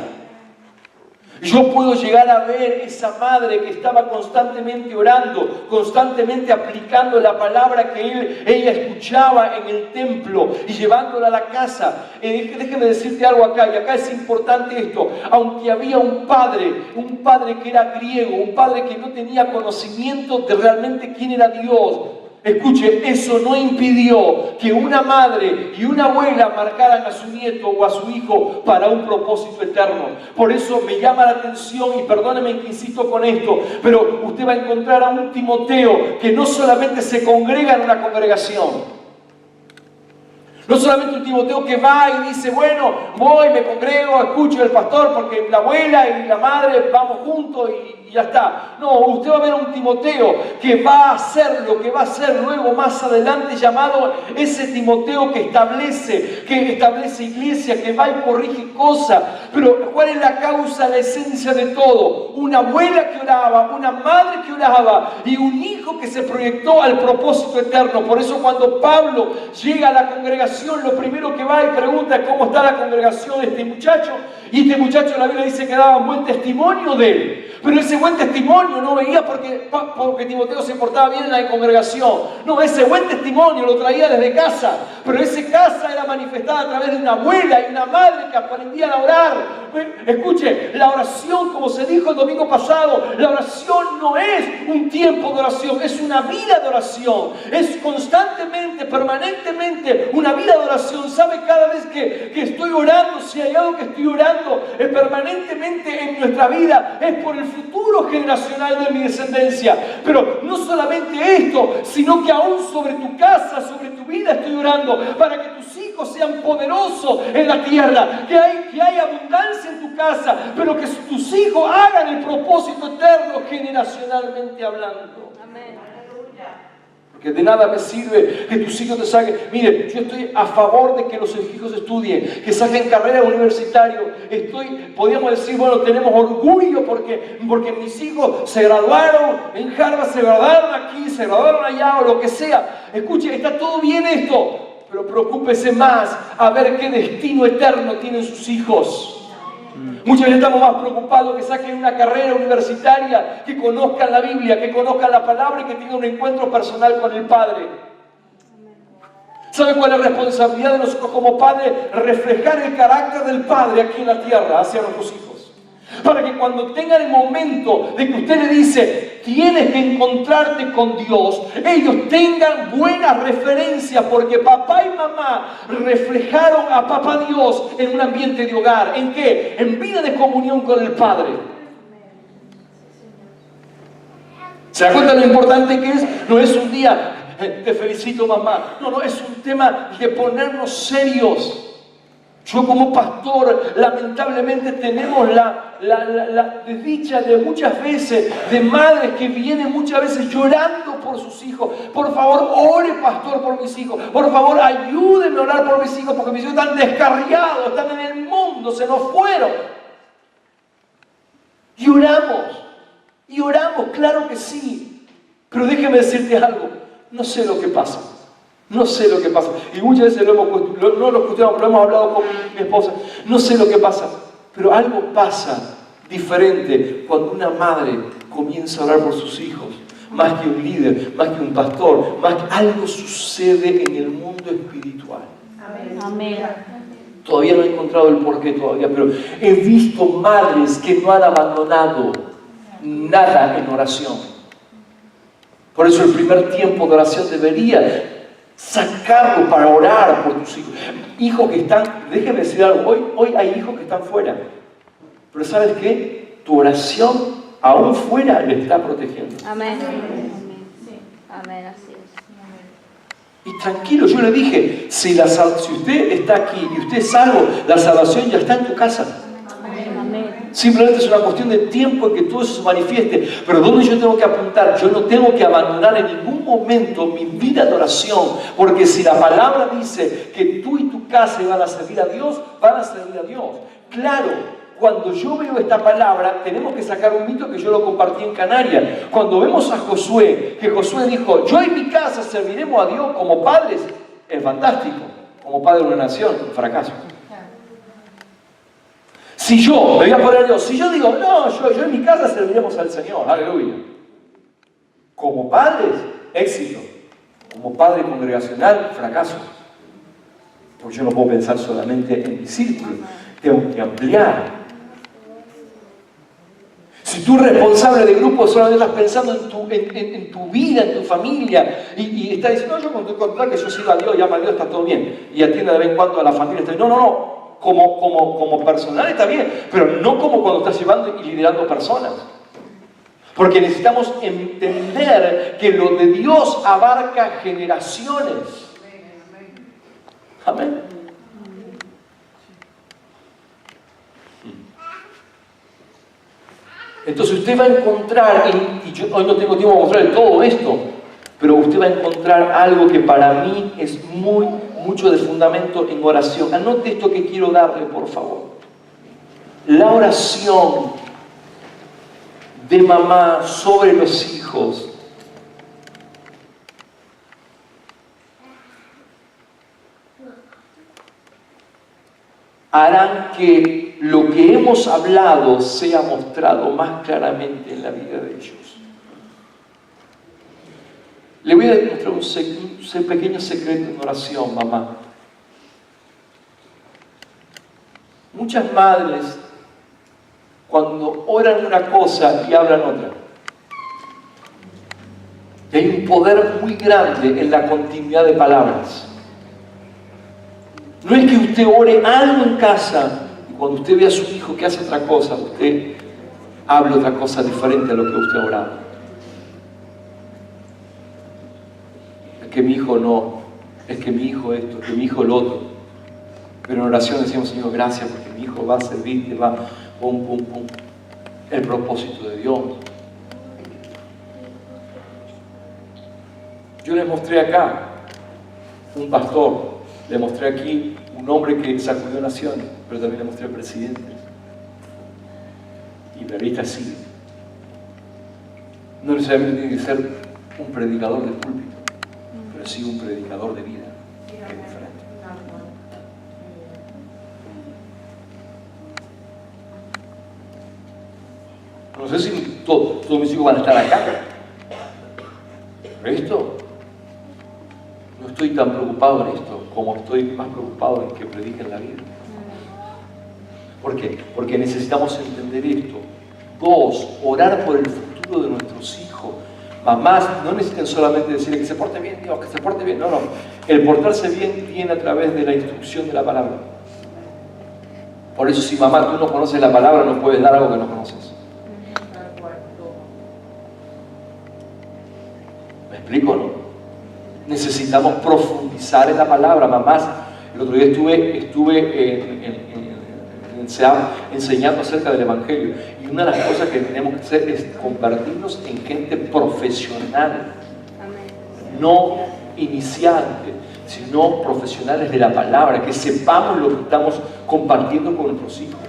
Yo puedo llegar a ver esa madre que estaba constantemente orando, constantemente aplicando la palabra que ella escuchaba en el templo y llevándola a la casa. Déjeme decirte algo acá, y acá es importante esto. Aunque había un padre que era griego, un padre que no tenía conocimiento de realmente quién era Dios, escuche, eso no impidió que una madre y una abuela marcaran a su nieto o a su hijo para un propósito eterno. Por eso me llama la atención, y perdóneme que insisto con esto, pero usted va a encontrar a un Timoteo que no solamente se congrega en una congregación, no solamente un Timoteo que va y dice, bueno, voy, me congrego, escucho al pastor porque la abuela y la madre vamos juntos y ya está. No, usted va a ver a un Timoteo que va a hacer lo que va a hacer luego más adelante, llamado ese Timoteo que establece iglesia, que va y corrige cosas. Pero ¿cuál es la causa, la esencia de todo? Una abuela que oraba, una madre que oraba y un hijo que se proyectó al propósito eterno. Por eso cuando Pablo llega a la congregación, lo primero que va y pregunta es cómo está la congregación de este muchacho. Y este muchacho, la Biblia dice que daba buen testimonio de él. Pero ese buen testimonio no venía porque Timoteo se portaba bien en la congregación. No, ese buen testimonio lo traía desde casa. Pero esa casa era manifestada a través de una abuela y una madre que aprendían a orar. Escuche, la oración, como se dijo el domingo pasado, la oración no es un tiempo de oración, es una vida de oración. Es constantemente, permanentemente una vida vida de oración, sabe cada vez que estoy orando, si hay algo que estoy orando permanentemente en nuestra vida, es por el futuro generacional de mi descendencia. Pero no solamente esto, sino que aún sobre tu casa, sobre tu vida estoy orando, para que tus hijos sean poderosos en la tierra, que hay abundancia en tu casa, pero que tus hijos hagan el propósito eterno generacionalmente hablando. Amén. Porque de nada me sirve que tus hijos te saquen. Mire, yo estoy a favor de que los hijos estudien, que saquen carrera universitaria. Podríamos decir, bueno, tenemos orgullo porque mis hijos se graduaron en Harvard, se graduaron aquí, se graduaron allá o lo que sea. Escuche, está todo bien esto, pero preocúpese más a ver qué destino eterno tienen sus hijos. Muchas veces estamos más preocupados que saquen una carrera universitaria, que conozcan la Biblia, que conozcan la palabra y que tengan un encuentro personal con el Padre. ¿Sabe cuál es la responsabilidad de nosotros como padres? Reflejar el carácter del Padre aquí en la tierra hacia nuestros hijos. Para que cuando tengan el momento de que usted le dice, tienes que encontrarte con Dios, ellos tengan buena referencia, porque papá y mamá reflejaron a papá Dios en un ambiente de hogar. ¿En qué? En vida de comunión con el Padre. ¿Se da cuenta lo importante que es? No es un día, te felicito mamá. No, es un tema de ponernos serios. Yo como pastor, lamentablemente tenemos la desdicha de muchas veces, de madres que vienen muchas veces llorando por sus hijos. Por favor, ore, pastor, por mis hijos. Por favor, ayúdenme a orar por mis hijos, porque mis hijos están descarriados, están en el mundo, se nos fueron. Y oramos, claro que sí. Pero déjeme decirte algo, no sé lo que pasa. No sé lo que pasa. Y muchas veces lo hemos hablado con mi esposa. No sé lo que pasa. Pero algo pasa diferente cuando una madre comienza a orar por sus hijos. Más que un líder, más que un pastor. Algo sucede en el mundo espiritual. Amén. Todavía no he encontrado el porqué todavía, pero he visto madres que no han abandonado nada en oración. Por eso el primer tiempo de oración debería sacarlo para orar por tus hijos. Hijos que están, déjeme decir algo, hoy hay hijos que están fuera. Pero ¿sabes qué? Tu oración aún fuera le está protegiendo. Amén. Amén, así es. Y tranquilo, yo le dije, si usted está aquí y usted es salvo, la salvación ya está en tu casa. Simplemente es una cuestión de tiempo en que todo eso se manifieste. Pero ¿dónde yo tengo que apuntar? Yo no tengo que abandonar en ningún momento mi vida de oración. Porque si la palabra dice que tú y tu casa van a servir a Dios, van a servir a Dios. Claro, cuando yo veo esta palabra, tenemos que sacar un mito que yo lo compartí en Canarias. Cuando vemos a Josué, que Josué dijo, yo y mi casa serviremos a Dios como padres, es fantástico. Como padre de una nación, un fracaso. Si yo, me voy a poner a Dios, si yo digo, no, yo en mi casa serviremos al Señor, aleluya. Como padres, éxito. Como padre congregacional, fracaso. Porque yo no puedo pensar solamente en mi círculo, tengo que ampliar. Si tú eres responsable de grupo, solamente estás pensando en tu vida, en tu familia, y estás diciendo, no, yo con que yo sirva a Dios, llama a Dios, está todo bien, y atiende de vez en cuando a la familia, está bien. No. Como personal está bien, pero no como cuando estás llevando y liderando personas. Porque necesitamos entender que lo de Dios abarca generaciones. Amén. Entonces usted va a encontrar, y yo hoy no tengo tiempo de mostrarle todo esto, pero usted va a encontrar algo que para mí es mucho de fundamento en oración. Anote esto que quiero darle, por favor. La oración de mamá sobre los hijos harán que lo que hemos hablado sea mostrado más claramente en la vida de ellos. Le voy a demostrar un pequeño secreto en oración, mamá. Muchas madres, cuando oran una cosa y hablan otra, y hay un poder muy grande en la continuidad de palabras. No es que usted ore algo en casa y cuando usted ve a su hijo que hace otra cosa, usted hable otra cosa diferente a lo que usted ha orado. Es que mi hijo no, es que mi hijo esto, es que mi hijo lo otro. Pero en oración decimos, Señor, gracias porque mi hijo va a servirte, va, pum, pum, pum. El propósito de Dios. Yo les mostré acá un pastor, le mostré aquí un hombre que sacudió naciones, pero también le mostré presidentes. Y la lista sigue. No necesariamente tiene que ser un predicador de púlpito, pero sí un predicador de vida, que es diferente. No sé si todos mis hijos van a estar acá, pero esto, no estoy tan preocupado en esto como estoy más preocupado en que prediquen la vida. ¿Por qué? Porque necesitamos entender esto. 2, orar por el futuro de nuestros hijos. Mamás no necesitan solamente decirle que se porte bien, Dios, que se porte bien. No, no. El portarse bien viene a través de la instrucción de la palabra. Por eso, si mamá tú no conoces la palabra, no puedes dar algo que no conoces. ¿Me explico o no? Necesitamos profundizar en la palabra. Mamás, el otro día estuve enseñando acerca del Evangelio, y una de las cosas que tenemos que hacer es convertirnos en gente profesional. No iniciantes, sino profesionales de la palabra, que sepamos lo que estamos compartiendo con nuestros hijos.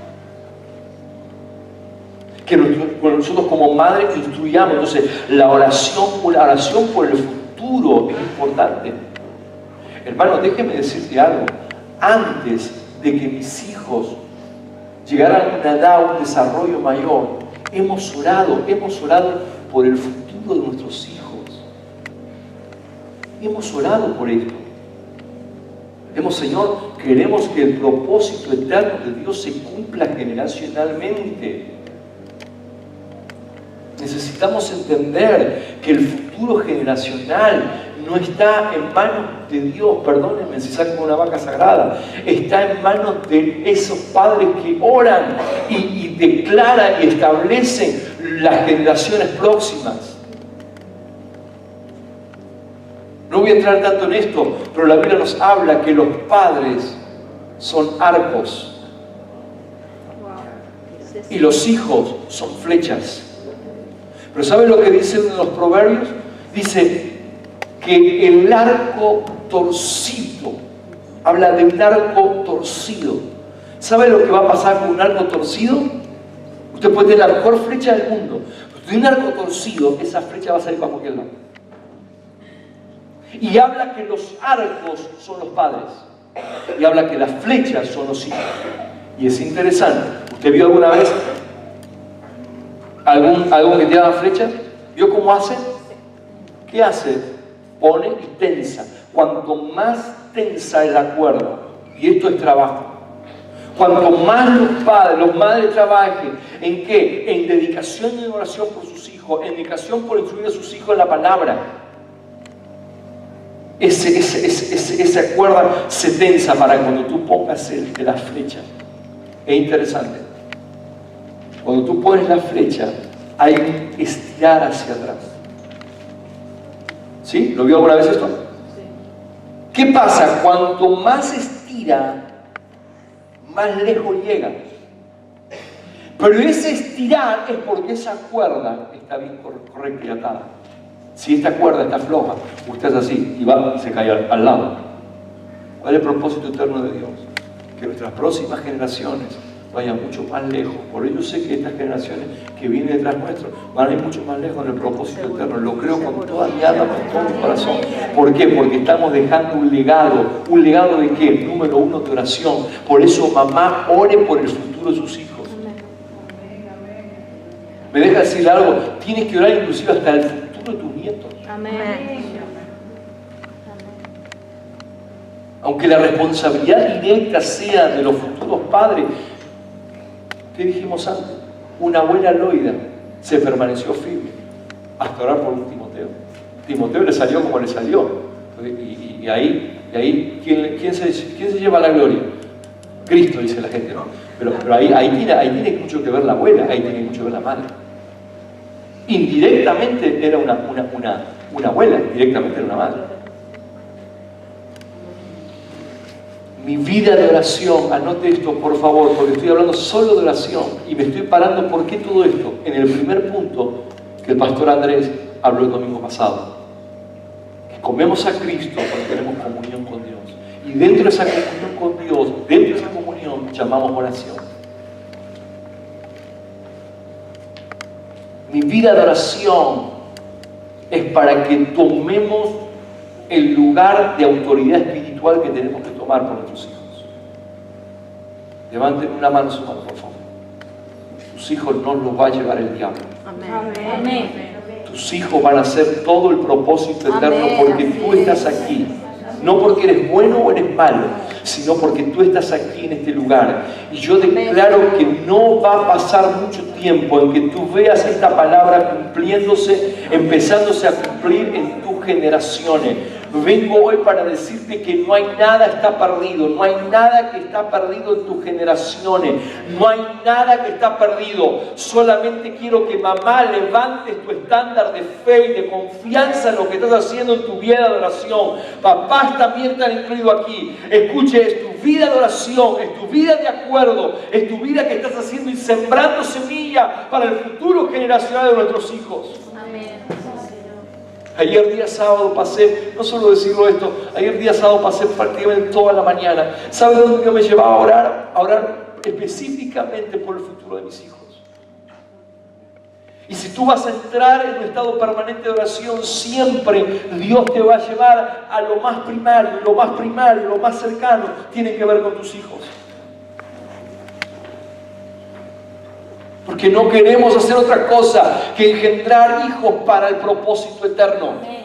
Que nosotros como madre instruyamos. Entonces, la oración por el futuro es importante. Hermano, déjeme decirte algo. Antes de que mis hijos llegaran a una edad, un desarrollo mayor, hemos orado por el futuro de nuestros hijos. Hemos orado por esto. Señor, queremos que el propósito eterno de Dios se cumpla generacionalmente. Necesitamos entender que el futuro generacional no está en manos de Dios, perdónenme si saco una vaca sagrada, está en manos de esos padres que oran y declaran y establecen las generaciones próximas. No voy a entrar tanto en esto, pero la Biblia nos habla que los padres son arcos y los hijos son flechas. Pero ¿saben lo que dice uno de los proverbios? Dice que el arco torcido, habla de un arco torcido. ¿Sabe lo que va a pasar con un arco torcido? Usted puede tener la mejor flecha del mundo, pero si tiene un arco torcido, esa flecha va a salir para cualquier lado. Y habla que los arcos son los padres, y habla que las flechas son los hijos. Y es interesante. ¿Usted vio alguna vez algún que tira flecha? ¿Vio cómo hace? ¿Qué hace? Pone y tensa. Cuanto más tensa es la cuerda, y esto es trabajo, cuanto más los madres trabajen, ¿en qué? En dedicación y en oración por sus hijos, en dedicación por instruir a sus hijos en la palabra, esa cuerda se tensa para cuando tú pongas la flecha. Es interesante. Cuando tú pones la flecha, hay un estirar hacia atrás. ¿Sí? ¿Lo vio alguna vez esto? Sí. ¿Qué pasa? Cuanto más estira, más lejos llega. Pero ese estirar es porque esa cuerda está bien correcta y atada. Si esta cuerda está floja, usted es así y va y se cae al lado. ¿Cuál es el propósito eterno de Dios? Que nuestras próximas generaciones vayan mucho más lejos. Por ello sé que estas generaciones que vienen detrás nuestro van a ir mucho más lejos en el propósito eterno. Lo creo con toda mi alma, con todo mi corazón. ¿Por qué? Porque estamos dejando un legado. ¿Un legado de qué? Número 1, de oración. Por eso, mamá, ore por el futuro de sus hijos. ¿Me deja decir algo? Tienes que orar inclusive hasta el futuro de tus nietos. Amén. Aunque la responsabilidad directa sea de los futuros padres. ¿Qué dijimos antes? Una abuela Loida se permaneció firme hasta orar por un Timoteo. Timoteo le salió como le salió. Y ahí Y ahí, ¿quién se lleva la gloria? Cristo, dice la gente, ¿no? Pero ahí tiene mucho que ver la abuela, ahí tiene mucho que ver la madre. Indirectamente era una abuela, directamente era una madre. Mi vida de oración, anote esto por favor, porque estoy hablando solo de oración y me estoy parando. ¿Por qué todo esto? En el primer punto que el pastor Andrés habló el domingo pasado, que comemos a Cristo cuando tenemos comunión con Dios, y dentro de esa comunión con Dios, dentro de esa comunión llamamos oración. Mi vida de oración es para que tomemos el lugar de autoridad espiritual que tenemos que tomar por nuestros hijos. Levanten una mano su mano, por favor. Tus hijos no los va a llevar el diablo. Amén. Tus hijos van a hacer todo el propósito eterno. Amén. Porque tú estás aquí. No porque eres bueno o eres malo, sino porque tú estás aquí en este lugar. Y yo declaro que no va a pasar mucho tiempo en que tú veas esta palabra cumpliéndose, empezándose a cumplir en tus generaciones. Vengo hoy para decirte que no hay nada que está perdido, no hay nada que está perdido en tus generaciones, no hay nada que está perdido. Solamente quiero que mamá levantes tu estándar de fe y de confianza en lo que estás haciendo en tu vida de oración. Papás también están incluidos aquí. Escuche, es tu vida de oración, es tu vida de acuerdo, es tu vida que estás haciendo y sembrando semilla para el futuro generacional de nuestros hijos. Amén. Ayer día sábado pasé, no solo decirlo esto, ayer día sábado pasé prácticamente toda la mañana. ¿Sabe dónde Dios me llevaba a orar? A orar específicamente por el futuro de mis hijos. Y si tú vas a entrar en un estado permanente de oración, siempre Dios te va a llevar a lo más primario, lo más primario, lo más cercano, tiene que ver con tus hijos. Porque no queremos hacer otra cosa que engendrar hijos para el propósito eterno.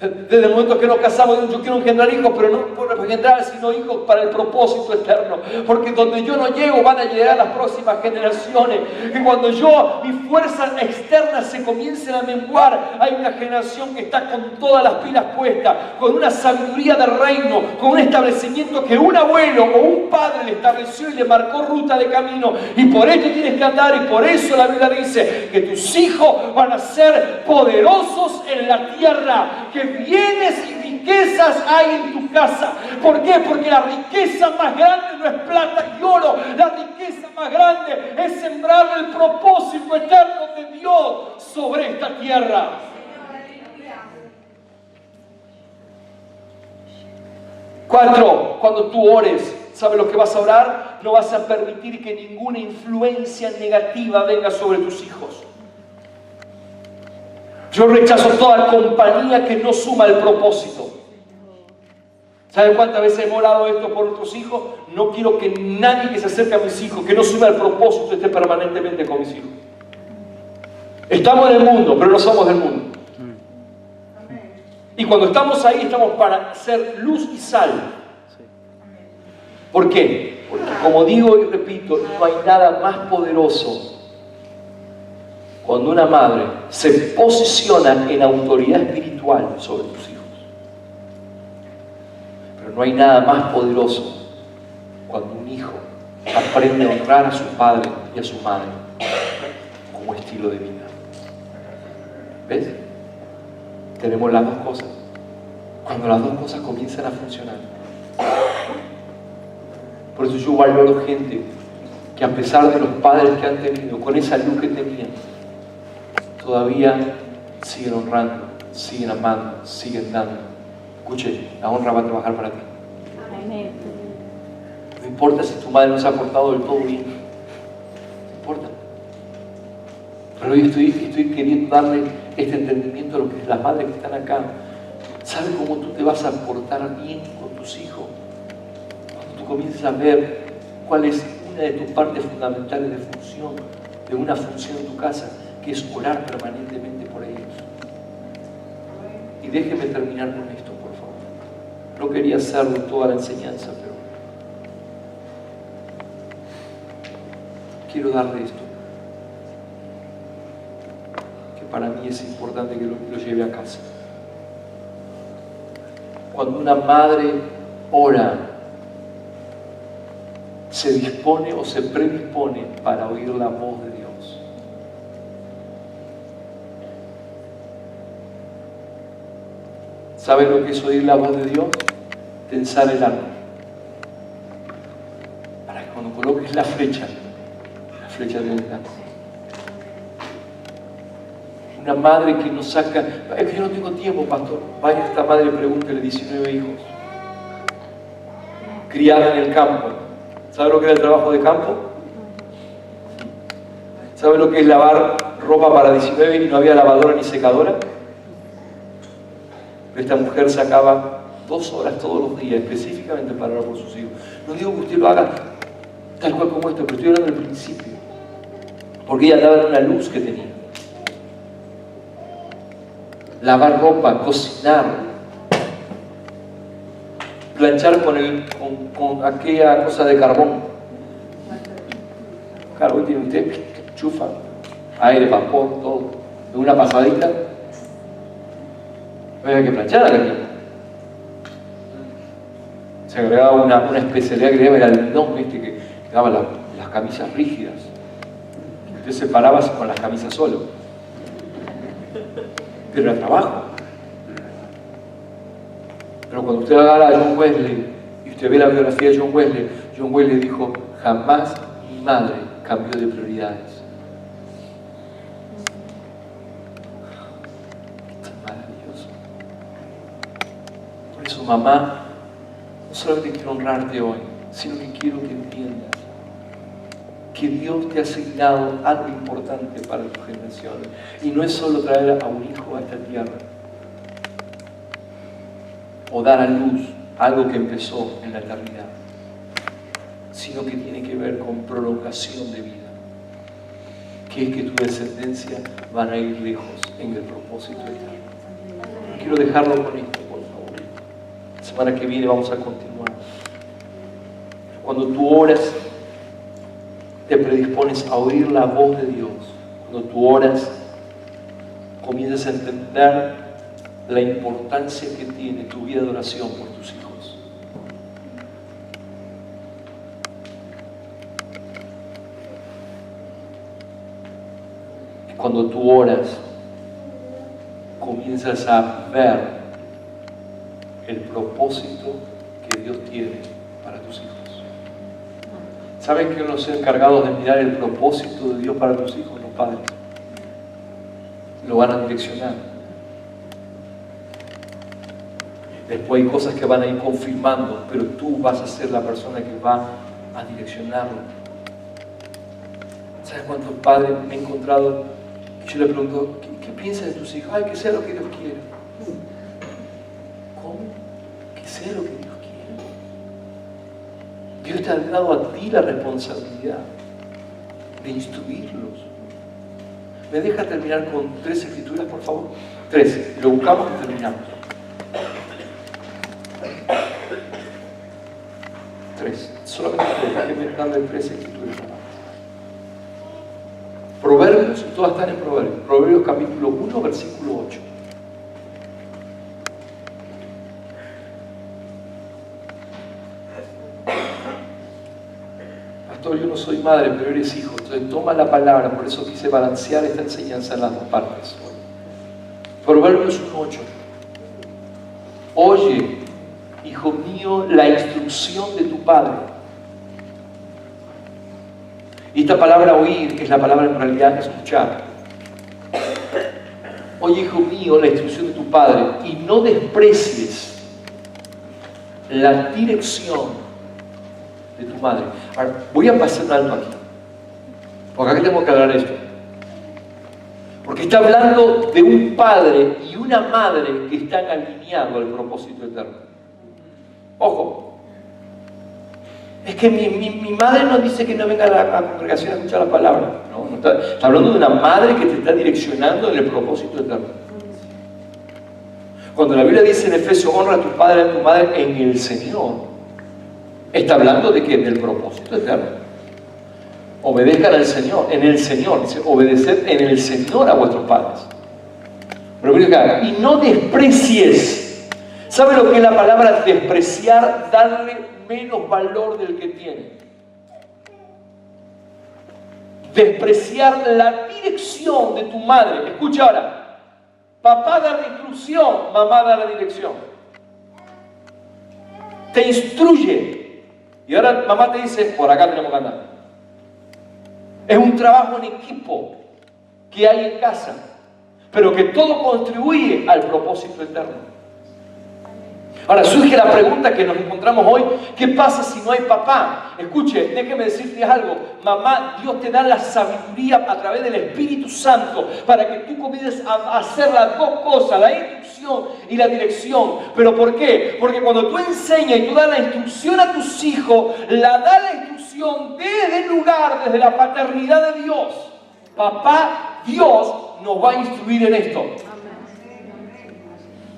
Desde el momento que nos casamos, yo quiero engendrar hijos, pero no por engendrar, sino hijos para el propósito eterno. Porque donde yo no llego, van a llegar las próximas generaciones. Que cuando mis fuerzas externas se comiencen a menguar, hay una generación que está con todas las pilas puestas, con una sabiduría del reino, con un establecimiento que un abuelo o un padre le estableció y le marcó ruta de camino. Y por esto tienes que andar, y por eso la Biblia dice que tus hijos van a ser poderosos en la tierra, que bienes y riquezas hay en tu casa. ¿Por qué? Porque la riqueza más grande no es plata y oro. La riqueza más grande es sembrar el propósito eterno de Dios sobre esta tierra. Cuatro, cuando tú ores, ¿sabes lo que vas a orar? No vas a permitir que ninguna influencia negativa venga sobre tus hijos. Yo rechazo toda compañía que no suma el propósito. ¿Saben cuántas veces hemos orado esto por nuestros hijos? No quiero que nadie que se acerque a mis hijos, que no suma el propósito, esté permanentemente con mis hijos. Estamos en el mundo, pero no somos del mundo. Y cuando estamos ahí, estamos para ser luz y sal. ¿Por qué? Porque, como digo y repito, no hay nada más poderoso cuando una madre se posiciona en autoridad espiritual sobre tus hijos. Pero no hay nada más poderoso cuando un hijo aprende a honrar a su padre y a su madre como estilo de vida. ¿Ves? Tenemos las dos cosas. Cuando las dos cosas comienzan a funcionar. Por eso yo valoro gente que, a pesar de los padres que han tenido, con esa luz que tenían, todavía siguen honrando, siguen amando, siguen dando. Escuche, la honra va a trabajar para ti. Amén. No importa si tu madre no se ha portado del todo bien. No importa. Pero hoy estoy queriendo darle este entendimiento a lo que las madres que están acá. ¿Sabes cómo tú te vas a portar bien con tus hijos? Cuando tú comiences a ver cuál es una de tus partes fundamentales de función, de una función en tu casa, que es orar permanentemente por ellos. Y déjeme terminar con esto, por favor. No quería hacerlo toda la enseñanza, pero quiero darle esto, que para mí es importante que lo lleve a casa. Cuando una madre ora, se dispone o se predispone para oír la voz de Dios. ¿Saben lo que es oír la voz de Dios? Tensar el arma. Para que cuando coloques la flecha de delante. Una madre que no saca, es que yo no tengo tiempo, pastor. Vaya esta madre y pregúntele, 19 hijos, criada en el campo. ¿Sabe lo que era el trabajo de campo? ¿Sabe lo que es lavar ropa para 19 y no había lavadora ni secadora? Esta mujer sacaba 2 horas todos los días específicamente para orar por sus hijos. No digo que usted lo haga tal cual como esto, pero estoy hablando del principio. Porque ella daba una luz que tenía. Lavar ropa, cocinar, planchar con aquella cosa de carbón. Claro, hoy tiene usted chufa, aire, vapor, todo. De una pasadita. Había que planchar a la niña. Se agregaba una especialidad que le llama el almidón, ¿viste? Que daba las camisas rígidas. Usted se paraba con las camisas solo. Pero era trabajo. Pero cuando usted agarra a John Wesley y usted ve la biografía de John Wesley dijo: jamás mi madre cambió de prioridades. Esto es maravilloso. Por eso, mamá, no solamente quiero honrarte hoy, sino que quiero que entiendas que Dios te ha asignado algo importante para tu generación. Y no es solo traer a un hijo a esta tierra o dar a luz algo que empezó en la eternidad, sino que tiene que ver con prolongación de vida, que es que tu descendencia van a ir lejos en el propósito eterno. Quiero dejarlo con esto, por favor. La semana que viene vamos a continuar. Cuando tú oras, te predispones a oír la voz de Dios. Cuando tú oras, comienzas a entender la importancia que tiene tu vida de oración por tus hijos. Y cuando tú oras, comienzas a ver el propósito que Dios tiene para tus hijos. ¿Saben que los encargados de mirar el propósito de Dios para tus hijos? Los padres. Lo van a direccionar. Después hay cosas que van a ir confirmando, pero tú vas a ser la persona que va a direccionarlo. ¿Sabes cuántos padres me he encontrado? Y yo le pregunto, ¿qué piensas de tus hijos? Ay, que sea lo que Dios quiera. ¿Cómo? Que sea lo que Dios quiera. Dios te ha dado a ti la responsabilidad de instruirlos. ¿Me deja terminar con 3 escrituras, por favor? 3. Lo buscamos y terminamos. 3. Solamente 3. Déjenme darle 3 escrituras. Proverbios, todas están en Proverbios. Proverbios capítulo 1, versículo 8. Pastor, yo no soy madre, pero eres hijo. Entonces toma la palabra, por eso quise balancear esta enseñanza en las dos partes. Proverbios 1:8. Oye, hijo mío, la instrucción de tu padre. Y esta palabra oír es la palabra en realidad escuchar. Oye, hijo mío, la instrucción de tu padre, y no desprecies la dirección de tu madre. Ahora, voy a pasar un alto aquí, porque aquí tengo que hablar esto. Porque está hablando de un padre y una madre que están alineados al propósito eterno. Ojo, es que mi madre no dice que no venga a la congregación a escuchar la palabra. No, está hablando de una madre que te está direccionando en el propósito eterno. Cuando la Biblia dice en Efesios, honra a tu padre y a tu madre en el Señor, está hablando de qué? Del propósito eterno. Obedezcan al Señor, en el Señor. Dice, obedeced en el Señor a vuestros padres. Pero y no desprecies ¿Sabe lo que es la palabra despreciar? Darle menos valor del que tiene. Despreciar la dirección de tu madre. Escucha ahora. Papá da la instrucción, mamá da la dirección. Te instruye. Y ahora mamá te dice, por acá tenemos que andar. Es un trabajo en equipo que hay en casa, pero que todo contribuye al propósito eterno. Ahora surge la pregunta que nos encontramos hoy: ¿qué pasa si no hay papá? Escuche, déjeme decirte algo. Mamá, Dios te da la sabiduría a través del Espíritu Santo para que tú comiences a hacer las dos cosas, la instrucción y la dirección. ¿Pero por qué? Porque cuando tú enseñas y tú das la instrucción a tus hijos, la das la instrucción desde el lugar, desde la paternidad de Dios. Papá, Dios nos va a instruir en esto.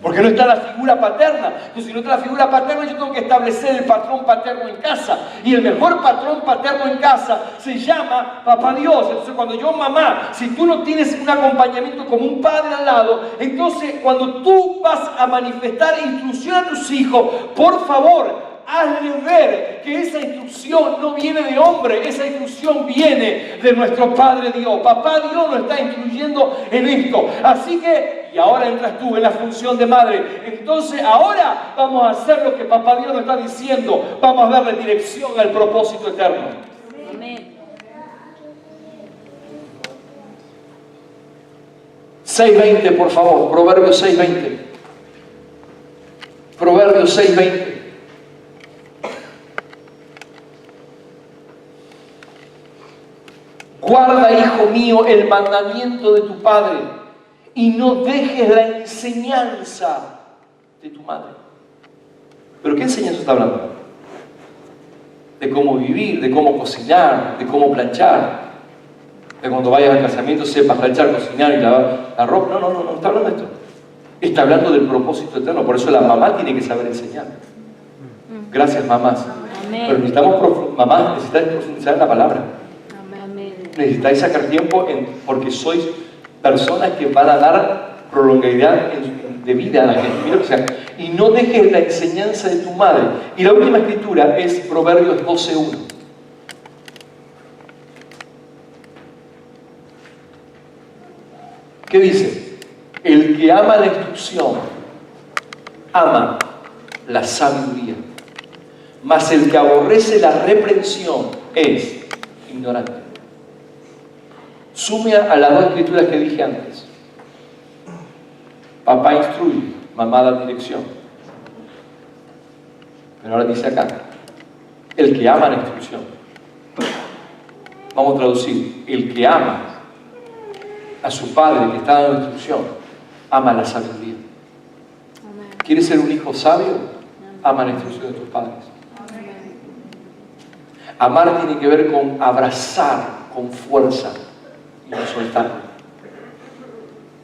Porque no está la figura paterna. Entonces, si no está la figura paterna, yo tengo que establecer el patrón paterno en casa. Y el mejor patrón paterno en casa se llama Papá Dios. Entonces, cuando yo, mamá, si tú no tienes un acompañamiento como un padre al lado, entonces cuando tú vas a manifestar instrucción a tus hijos, por favor, hazle ver que esa instrucción no viene de hombre, esa instrucción viene de nuestro Padre Dios. Papá Dios nos está instruyendo en esto. Así que, y ahora entras tú en la función de madre. Entonces ahora vamos a hacer lo que Papá Dios nos está diciendo. Vamos a darle dirección al propósito eterno. Amén. 6:20, por favor. Proverbios 6:20. Proverbios 6:20. Guarda, hijo mío, el mandamiento de tu padre y no dejes la enseñanza de tu madre. ¿Pero qué enseñanza está hablando? De cómo vivir, de cómo cocinar, de cómo planchar. De cuando vayas al casamiento sepas planchar, cocinar y lavar la ropa. No está hablando de esto. Está hablando del propósito eterno. Por eso la mamá tiene que saber enseñar. Gracias, mamás. Amén. Pero mamás, necesitáis profundizar en la palabra. Necesitáis sacar tiempo porque sois personas que van a dar prolongaridad de vida a la gente. Mira, o sea, y no dejes la enseñanza de tu madre. Y la última escritura es Proverbios 12:1. ¿Qué dice? El que ama la instrucción ama la sabiduría, mas el que aborrece la reprensión es ignorante. Sume a las dos escrituras que dije antes. Papá instruye, mamá da dirección. Pero ahora dice acá, el que ama la instrucción. Vamos a traducir, el que ama a su padre que está dando instrucción, ama la sabiduría. ¿Quieres ser un hijo sabio? Ama la instrucción de tus padres. Amar tiene que ver con abrazar con fuerza y no soltar.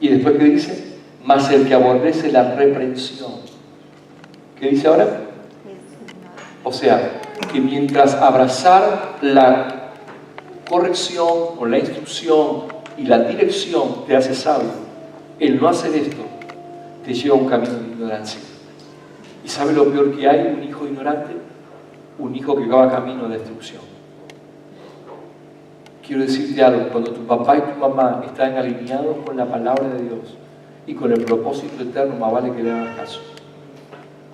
Y después, ¿qué dice? Mas el que aborrece la reprensión. ¿Qué dice ahora? O sea, que mientras abrazar la corrección o la instrucción y la dirección te hace sabio, el no hacer esto te lleva a un camino de ignorancia. ¿Y sabe lo peor que hay? Un hijo ignorante, un hijo que va camino de destrucción. Quiero decirte algo: cuando tu papá y tu mamá están alineados con la palabra de Dios y con el propósito eterno, más vale que le hagas caso.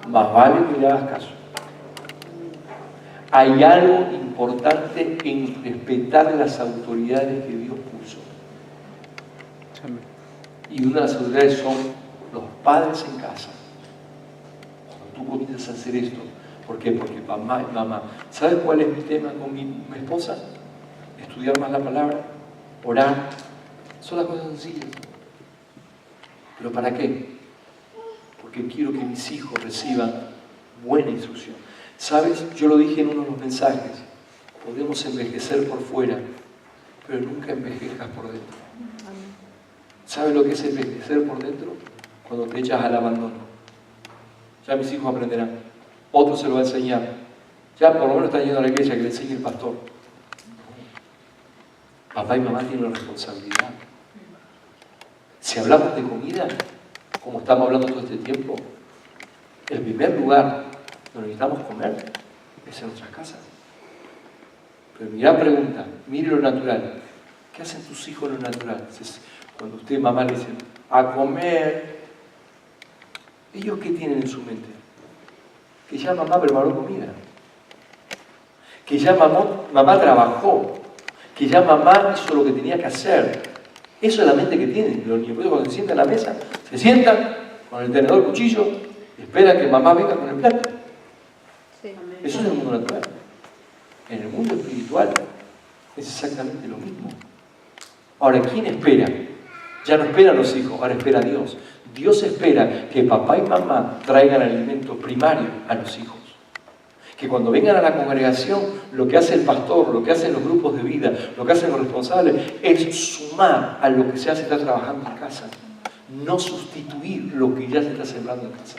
Más vale que le hagas caso. Hay algo importante en respetar las autoridades que Dios puso. Y una de las autoridades son los padres en casa. Cuando tú comienzas a hacer esto, ¿por qué? Porque mamá y mamá. ¿Sabes cuál es mi tema con mi esposa? Estudiar más la palabra, orar. Son las cosas sencillas. ¿Pero para qué? Porque quiero que mis hijos reciban buena instrucción. ¿Sabes? Yo lo dije en uno de los mensajes. Podemos envejecer por fuera, pero nunca envejezcas por dentro. ¿Sabes lo que es envejecer por dentro? Cuando te echas al abandono. Ya mis hijos aprenderán. Otro se lo va a enseñar. Ya por lo menos están yendo a la iglesia, que le enseñe el pastor. Papá y mamá tienen una responsabilidad. Si hablamos de comida, como estamos hablando todo este tiempo, el primer lugar donde necesitamos comer es en nuestras casas. Pero mi gran pregunta, mire lo natural. ¿Qué hacen tus hijos en lo natural? Cuando usted, mamá, le dice, a comer, ¿ellos qué tienen en su mente? Que ya mamá preparó comida. Que ya mamá trabajó. Que ya mamá hizo lo que tenía que hacer. Eso es la mente que tienen los niños. Por eso cuando se sientan a la mesa, se sientan con el tenedor, el cuchillo, y esperan que mamá venga con el plato. Sí. Eso es el mundo natural. En el mundo espiritual es exactamente lo mismo. Ahora, ¿quién espera? Ya no esperan los hijos, ahora espera Dios. Dios espera que papá y mamá traigan alimento primario a los hijos. Que cuando vengan a la congregación, lo que hace el pastor, lo que hacen los grupos de vida, lo que hacen los responsables, es sumar a lo que ya se está trabajando en casa. No sustituir lo que ya se está sembrando en casa.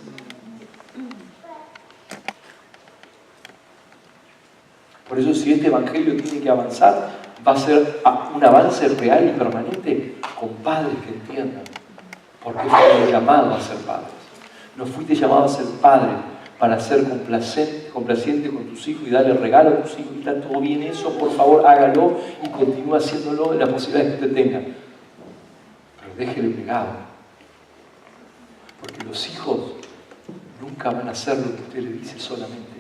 Por eso, si este evangelio tiene que avanzar, va a ser un avance real y permanente con padres que entiendan por qué fuiste llamado a ser padres. No fuiste llamado a ser padre para ser complaciente con tus hijos y darle regalo a tus hijos y está todo bien eso, por favor hágalo y continúe haciéndolo en las posibilidades que usted tenga. Pero déjele legado. Porque los hijos nunca van a hacer lo que usted le dice solamente.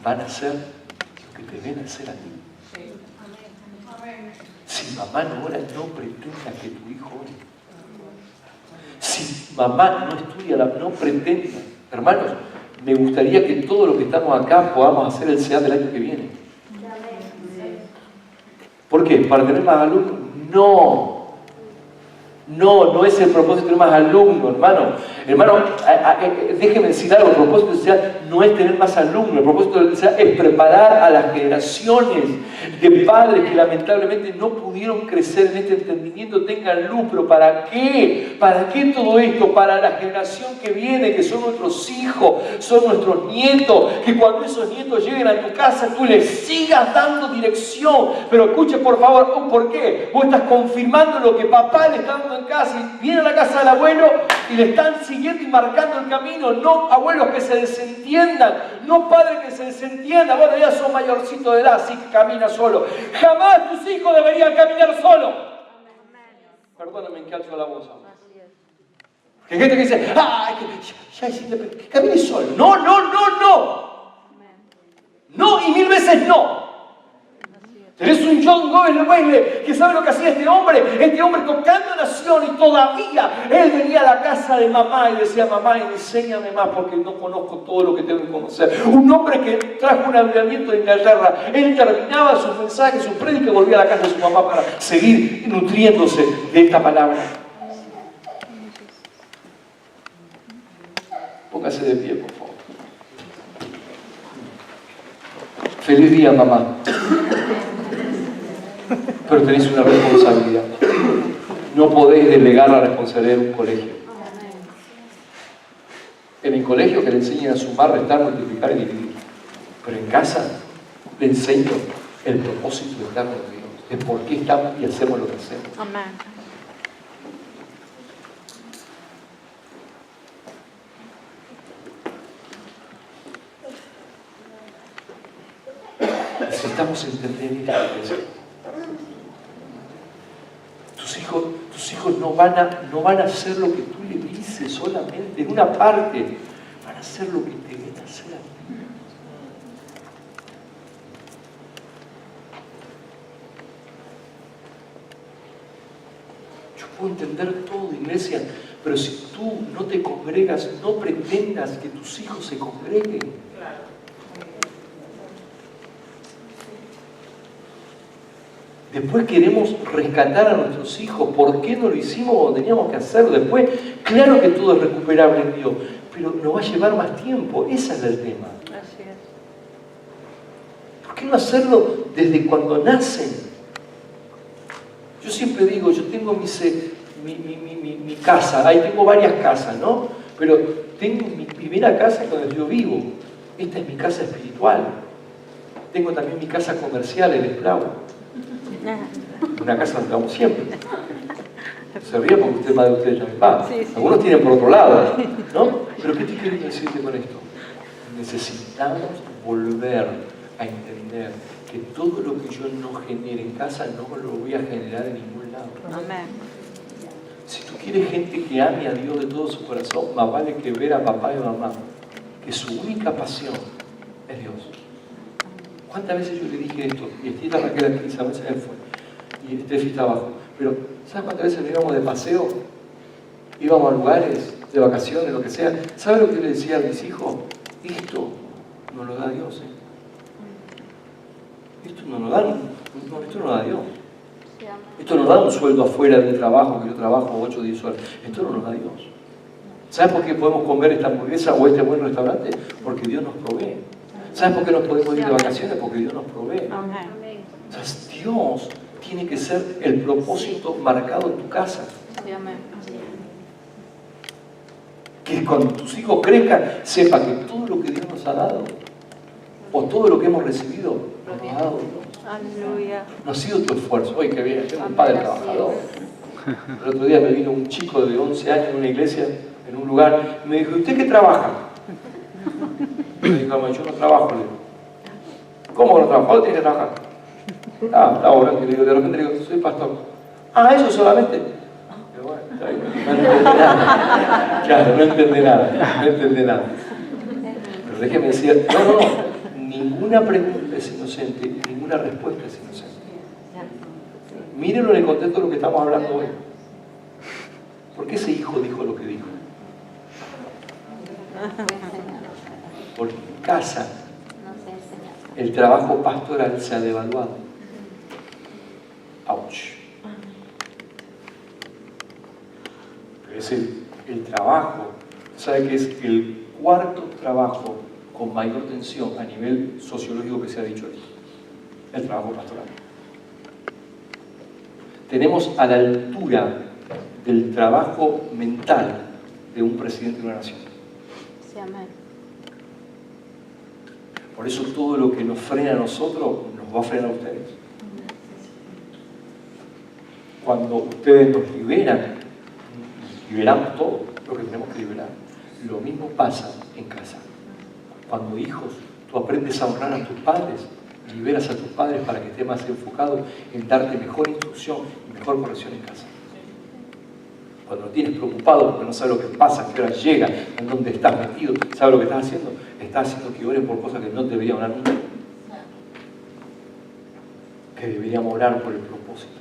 Van a hacer lo que te ven hacer a ti. Si mamá no ora, no pretenda que tu hijo ore. Si mamá no estudia, no pretenda. Hermanos, me gustaría que todos los que estamos acá podamos hacer el SEA del año que viene. ¿Por qué? ¿Para tener más alumnos? No es el propósito de tener más alumnos, hermano. Hermano, déjeme decir algo, el propósito del SEA no es tener más alumnos, el propósito del SEA es preparar a las generaciones de padres que lamentablemente no pudieron crecer en este entendimiento, tengan luz. ¿Pero para qué? ¿Para qué todo esto? Para la generación que viene, que son nuestros hijos, son nuestros nietos, que cuando esos nietos lleguen a tu casa tú les sigas dando dirección. Pero escuche por favor, ¿por qué? Vos estás confirmando lo que papá le está dando en casa y viene a la casa del abuelo y le están siguiendo y marcando el camino. No abuelos que se desentiendan, no padres que se desentiendan. Bueno, ya sos mayorcito de edad, así que camina solo. Jamás tus hijos deberían caminar solo. Perdóname que alzo la voz. Hay gente que dice, ya hiciste, que camine solo. No. No y 1000 veces no. Tenés un John Wesley que sabe lo que hacía este hombre tocando nación y todavía él venía a la casa de mamá y decía, mamá, enséñame más porque no conozco todo lo que tengo que conocer. Un hombre que trajo un avivamiento de Inglaterra, él terminaba sus mensajes, su prédica y volvía a la casa de su mamá para seguir nutriéndose de esta palabra. Póngase de pie, por favor. Feliz día, mamá. Pero tenéis una responsabilidad. No podéis delegar la responsabilidad en un colegio. En el colegio que le enseñen a sumar, restar, multiplicar y dividir. Pero en casa le enseño el propósito eterno de Dios, de por qué estamos y hacemos lo que hacemos. Amén. Necesitamos entender esto. Tus hijos no van a hacer lo que tú le dices solamente, en una parte. Van a hacer lo que te ven hacer a ti. Yo puedo entender todo, iglesia, pero si tú no te congregas, no pretendas que tus hijos se congreguen. Después queremos rescatar a nuestros hijos. ¿Por qué no lo hicimos cuando teníamos que hacerlo? Después, claro que todo es recuperable en Dios, pero nos va a llevar más tiempo. Ese es el tema. Así es. ¿Por qué no hacerlo desde cuando nacen? Yo siempre digo, yo tengo mi casa, ahí tengo varias casas, ¿no? Pero tengo mi primera casa donde yo vivo. Esta es mi casa espiritual. Tengo también mi casa comercial, el Esplau. Una casa donde vamos siempre. Se ríe porque usted es madre, usted también va. Sí, sí. Algunos tienen por otro lado, ¿no? Pero ¿qué te quiero decirte con esto? Necesitamos volver a entender que todo lo que yo no genere en casa no lo voy a generar en ningún lado. Amén. Si tú quieres gente que ame a Dios de todo su corazón, más vale que ver a papá y a mamá, que su única pasión es Dios. ¿Cuántas veces yo le dije esto? Y Estela Raquel aquí, Isabel se me fue. Y Estefi está abajo. Pero, ¿sabes cuántas veces nos íbamos de paseo? Íbamos a lugares, de vacaciones, lo que sea. ¿Sabes lo que yo le decía a mis hijos? Esto no lo da Dios. Esto no lo da, esto no lo da Dios. Esto no da un sueldo afuera del trabajo, que yo trabajo 8 o 10 horas. Esto no lo da Dios. ¿Sabes por qué podemos comer esta hamburguesa o este buen restaurante? Porque Dios nos provee. ¿Sabes por qué nos podemos ir de vacaciones? Porque Dios nos provee. Amén. Entonces, Dios tiene que ser el propósito marcado en tu casa. Amén. Que cuando tus hijos crezcan, sepa que todo lo que Dios nos ha dado, o todo lo que hemos recibido, nos ha dado Dios. Aleluya. No ha sido tu esfuerzo. Oye, qué bien, tengo un padre trabajador. El otro día me vino un chico de 11 años en una iglesia, en un lugar, y me dijo, ¿usted qué trabaja? Le dije, yo no trabajo. Le digo, ¿cómo no trabajo? ¿Dónde tiene que trabajar? Está bueno. Y le digo, de repente le digo, soy pastor. Ah, ¿eso solamente? Pero bueno, está bien, no entiende nada. Claro, no entiende nada. Pero déjeme decir, no. Ninguna pregunta es inocente, ninguna respuesta es inocente. Mírenlo en el contexto de lo que estamos hablando hoy. ¿Por qué ese hijo dijo lo que dijo? Porque en casa el trabajo pastoral se ha devaluado. ¡Auch! Pero es el trabajo, ¿sabe qué es el cuarto trabajo con mayor tensión a nivel sociológico que se ha dicho aquí? El trabajo pastoral. Tenemos a la altura del trabajo mental de un presidente de una nación. Sí, amén. Por eso todo lo que nos frena a nosotros nos va a frenar a ustedes. Cuando ustedes nos liberan, liberamos todo lo que tenemos que liberar. Lo mismo pasa en casa. Cuando hijos, tú aprendes a honrar a tus padres, liberas a tus padres para que estés más enfocado en darte mejor instrucción y mejor corrección en casa. Cuando lo tienes preocupado porque no sabes lo que pasa, a qué hora llega, en dónde estás metido, ¿sabes lo que estás haciendo? Estás haciendo que oren por cosas que no deberían orar nunca. Que deberíamos orar por el propósito.